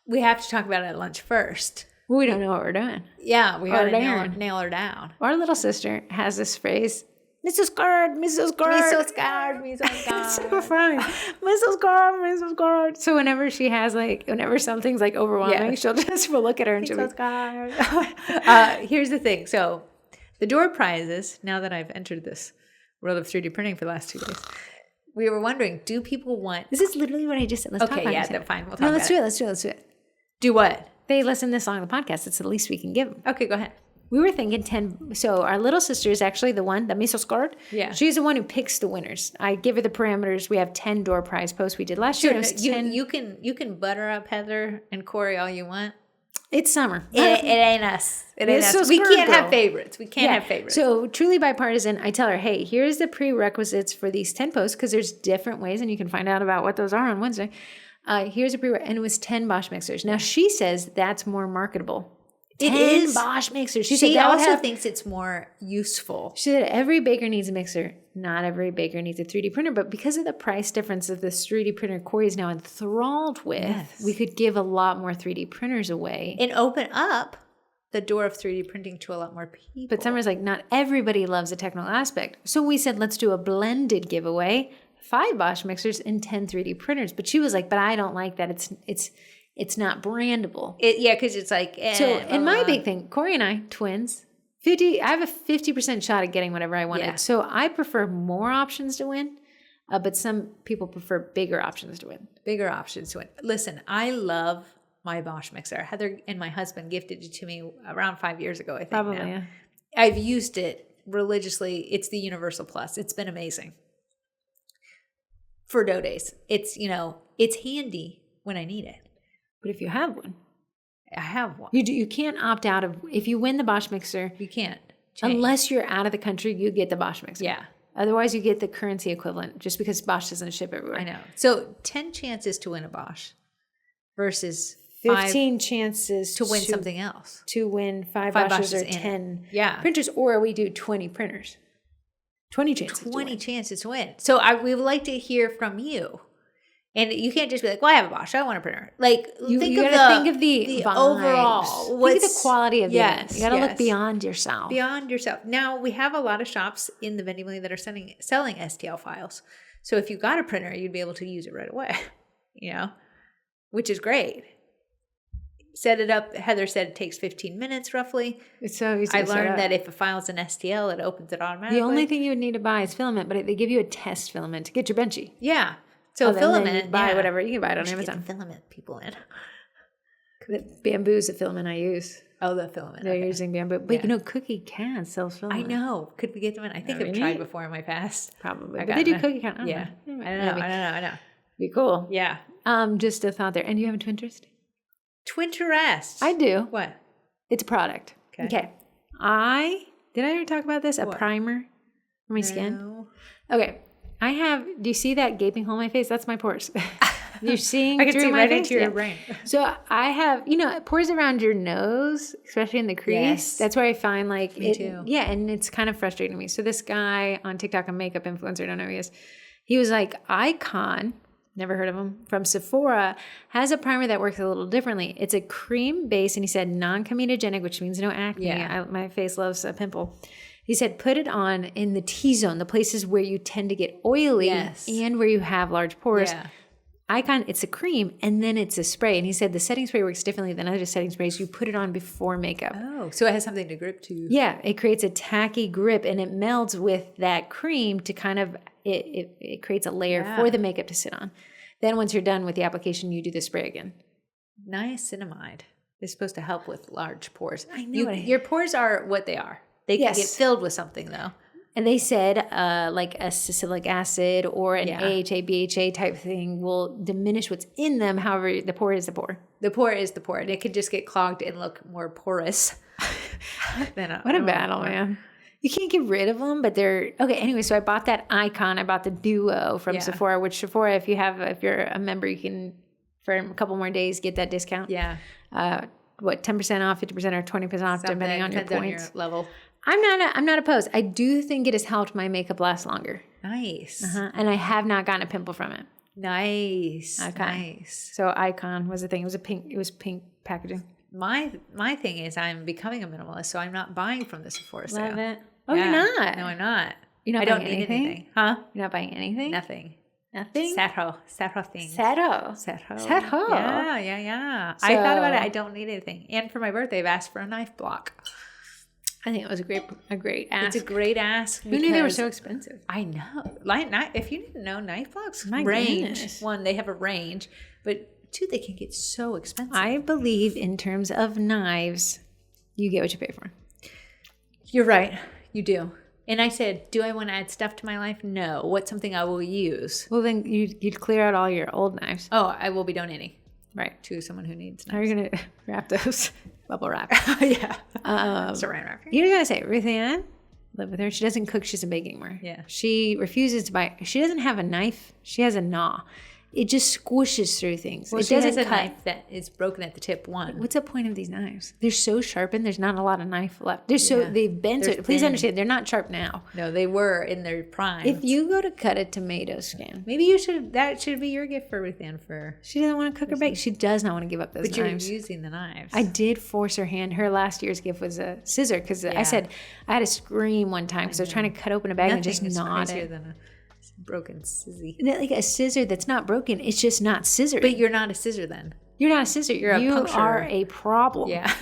we have to talk about it at lunch first. We don't know what we're doing. Yeah, we got to nail her down. Our little sister has this phrase. Mrs. Guard, Mrs. Guard. Mrs. Guard, Mrs. Guard. It's so funny. Mrs. Guard, Mrs. Guard. So whenever she has whenever something's overwhelming, she'll look at her and she'll be, Mrs. Guard. Here's the thing. So the door prizes, now that I've entered this world of 3D printing for the last 2 days, we were wondering, do people want... This is literally what I just said. Let's talk about it. Okay, fine. We'll talk about it. Let's do it. Do what? They listen this long to the podcast. It's the least we can give them. Okay, go ahead. We were thinking 10. So our little sister is actually the one, the Mrs. Guard. Yeah. She's the one who picks the winners. I give her the parameters. We have 10 door prize posts we did last year. You can butter up Heather and Corrie all you want. It's summer. It ain't us. It ain't us. We can't have favorites. We can't have favorites. So truly bipartisan, I tell her, hey, here's the prerequisites for these 10 posts, because there's different ways, and you can find out about what those are on Wednesday. Here's a prerequisite, and it was 10 Bosch mixers. Now she says that's more marketable. It is Bosch mixers. She also thinks it's more useful. She said every baker needs a mixer. Not every baker needs a 3D printer, but because of the price difference of this 3D printer Corrie is now enthralled with, we could give a lot more 3D printers away. And open up the door of 3D printing to a lot more people. But Summer's like, not everybody loves the technical aspect. So we said, let's do a blended giveaway, 5 Bosch mixers and 10 3D printers. But she was like, but I don't like that. It's not brandable. Because it's like... and my big thing, Corrie and I, twins, I have a 50% shot at getting whatever I wanted. Yeah. So I prefer more options to win. But some people prefer bigger options to win. Bigger options to win. Listen, I love my Bosch mixer. Heather and my husband gifted it to me around 5 years ago, I think. Probably, now. yeah. I've used it religiously. It's the Universal Plus. It's been amazing. For dough days. It's, it's handy when I need it. But if you have one. I have one. You can't opt out of, if you win the Bosch mixer. You can't change. Unless you're out of the country, you get the Bosch mixer. Yeah. Otherwise, you get the currency equivalent just because Bosch doesn't ship everywhere. I know. So 10 chances to win a Bosch versus 15 chances to win something else. To win five Bosches or 10 printers, or we do 20 printers. 20 chances. 20 chances to win. So we would like to hear from you. And you can't just be like, well, I have a Bosch. I want a printer. Like, you think of the overall. Think of the quality of the event. You got to look beyond yourself. Beyond yourself. Now, we have a lot of shops in the Vendy Blendy that are selling STL files. So if you got a printer, you'd be able to use it right away, which is great. Set it up. Heather said it takes 15 minutes roughly. It's so easy. I learned that if a file's an STL, it opens it automatically. The only thing you would need to buy is filament, but they give you a test filament to get your benchy. Yeah. So filament, buy whatever. You can buy it on Amazon. Get the filament people in. The bamboo is the filament I use. Oh, the filament. They're using bamboo. But Cookie Can sells filament. I know. Could we get them in? I think I've tried before in my past. Probably. But they do Cookie Can. I don't know. Be cool. Yeah. Just a thought there. And you have a Twinterest? Twinterest. I do. What? It's a product. Okay. Did I ever talk about this? A primer for my skin? Okay. Do you see that gaping hole in my face? That's my pores. You're seeing I can see right into your Yeah. brain. So I have, pores around your nose, especially in the crease. Yes. That's where I find Me too. Yeah, and it's kind of frustrating me. So this guy on TikTok, a makeup influencer, I don't know who he is. He was like, Icon, never heard of him, from Sephora, has a primer that works a little differently. It's a cream base, and he said non-comedogenic, which means no acne. Yeah. My face loves a pimple. He said, put it on in the T-zone, the places where you tend to get oily and where you have large pores. Yeah. Icon, it's a cream, and then it's a spray. And he said the setting spray works differently than other setting sprays. You put it on before makeup. Oh, so it has something to grip to. Yeah, it creates a tacky grip, and it melds with that cream to kind of, it creates a layer for the makeup to sit on. Then once you're done with the application, you do the spray again. Niacinamide is supposed to help with large pores. I know your pores are what they are. They can get filled with something, though. And they said like a salicylic acid or an AHA, BHA type thing will diminish what's in them. However, the pore is the pore. The pore is the pore. And it could just get clogged and look more porous. What a battle, man. You can't get rid of them, but they're... Okay, anyway, so I bought that Icon. I bought the Duo from Sephora, which Sephora, if you're a member, you can, for a couple more days, get that discount. Yeah. 10% off, 50% or 20% off, depending on your points. On your level. I'm not opposed. I do think it has helped my makeup last longer. Nice. And I have not gotten a pimple from it. Nice. Okay. Nice. So Icon was the thing. It was pink packaging. My thing is I'm becoming a minimalist, so I'm not buying from the Sephora sale. Love it. Oh, you're not? No, I'm not. You're not I buying don't need anything? anything. Huh? You're not buying anything? Nothing. Nothing? Satro things. Satro. Yeah. I thought about it. I don't need anything. And for my birthday, I've asked for a knife block. I think it was a great ask. It's a great ask. Who knew they were so expensive? I know. If you didn't know, knife blocks My range. goodness. One, they have a range, but two, they can get so expensive. I believe in terms of knives, you get what you pay for. You're right. You do. And I said, do I want to add stuff to my life? No. What's something I will use? Well, then you'd clear out all your old knives. Oh, I will be donating. Right. To someone who needs knives. How are you going to wrap those? Bubble wrap. Yeah. Saran wrap. You gotta say, Ruth Ann, live with her. She doesn't cook. She doesn't bake anymore. Yeah. She refuses to buy. She doesn't have a knife. She has a gnaw. It just squishes through things. Well, it she doesn't has a cut. knife that is broken at the tip. One. What's the point of these knives? They're so sharpened. There's not a lot of knife left. They've been so. Please understand, they're not sharp now. No, they were in their prime. If you go to cut a tomato skin, maybe you should. That should be your gift for Ruth Ann. For she doesn't want to cook or bake. She does not want to give up those knives. But you're using the knives. I did force her hand. Her last year's gift was a scissor because I said I had to scream one time because I was trying to cut open a bag and just gnawed it. Than a broken scissy. Like a scissor that's not broken. It's just not scissoring. But you're not a scissor then. You're not a scissor. You are a problem. Yeah.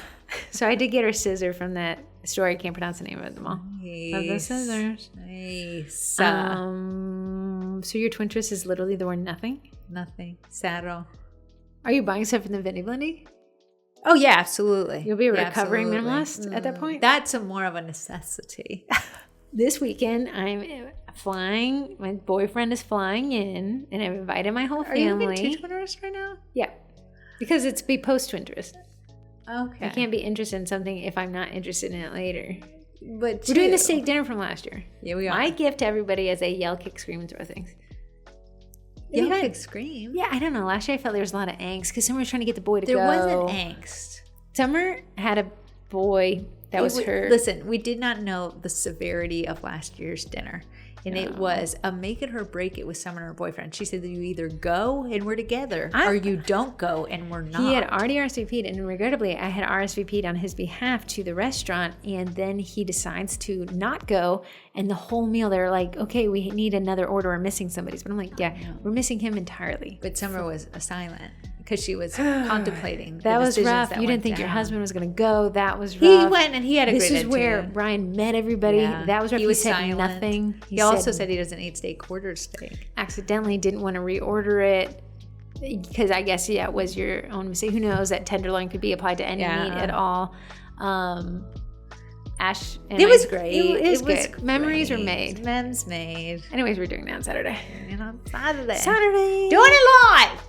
So I did get her a scissor from that store. I can't pronounce the name of them all. Nice. Love those scissors. Nice. So your twin twist is literally the word nothing? Nothing. Saddle. Are you buying stuff from the Vendy Blendy? Oh, yeah, absolutely. You'll be a recovering minimalist at that point? That's more of a necessity. This weekend, I'm flying. My boyfriend is flying in, and I've invited my whole family. Are you into Twinterest right now? Yeah. Because it's be post-Twinterest. Okay. I can't be interested in something if I'm not interested in it later. But we're doing the steak dinner from last year. Yeah, we are. My gift to everybody is a yell, kick, scream, and throw things. Yell, kick, scream? Yeah, I don't know. Last year I felt there was a lot of angst because Summer was trying to get the boy to go. There wasn't angst. Summer had a boy that was her. Listen, we did not know the severity of last year's dinner. And it was a make it or break it with Summer and her boyfriend. She said that you either go and we're together or you don't go and we're not. He had already RSVP'd, and regrettably, I had RSVP'd on his behalf to the restaurant, and then he decides to not go. And the whole meal, they're like, okay, we need another order. We're missing somebody's. But I'm like, yeah, we're missing him entirely. But Summer was silent because she was contemplating. That was rough. You didn't think your husband was going to go. That was rough. He went and he had a great attitude. This is where Ryan met everybody. Yeah. That was rough. He said silent. Nothing. He also said he doesn't eat steak, quartered steak. Accidentally didn't want to reorder it because I guess, it was your own mistake. Who knows? That tenderloin could be applied to any meat at all. Ash and it was great. It was good. Great. Memories were made. Mems made. Anyways, we're doing that on Saturday. And on Saturday. Doing it live.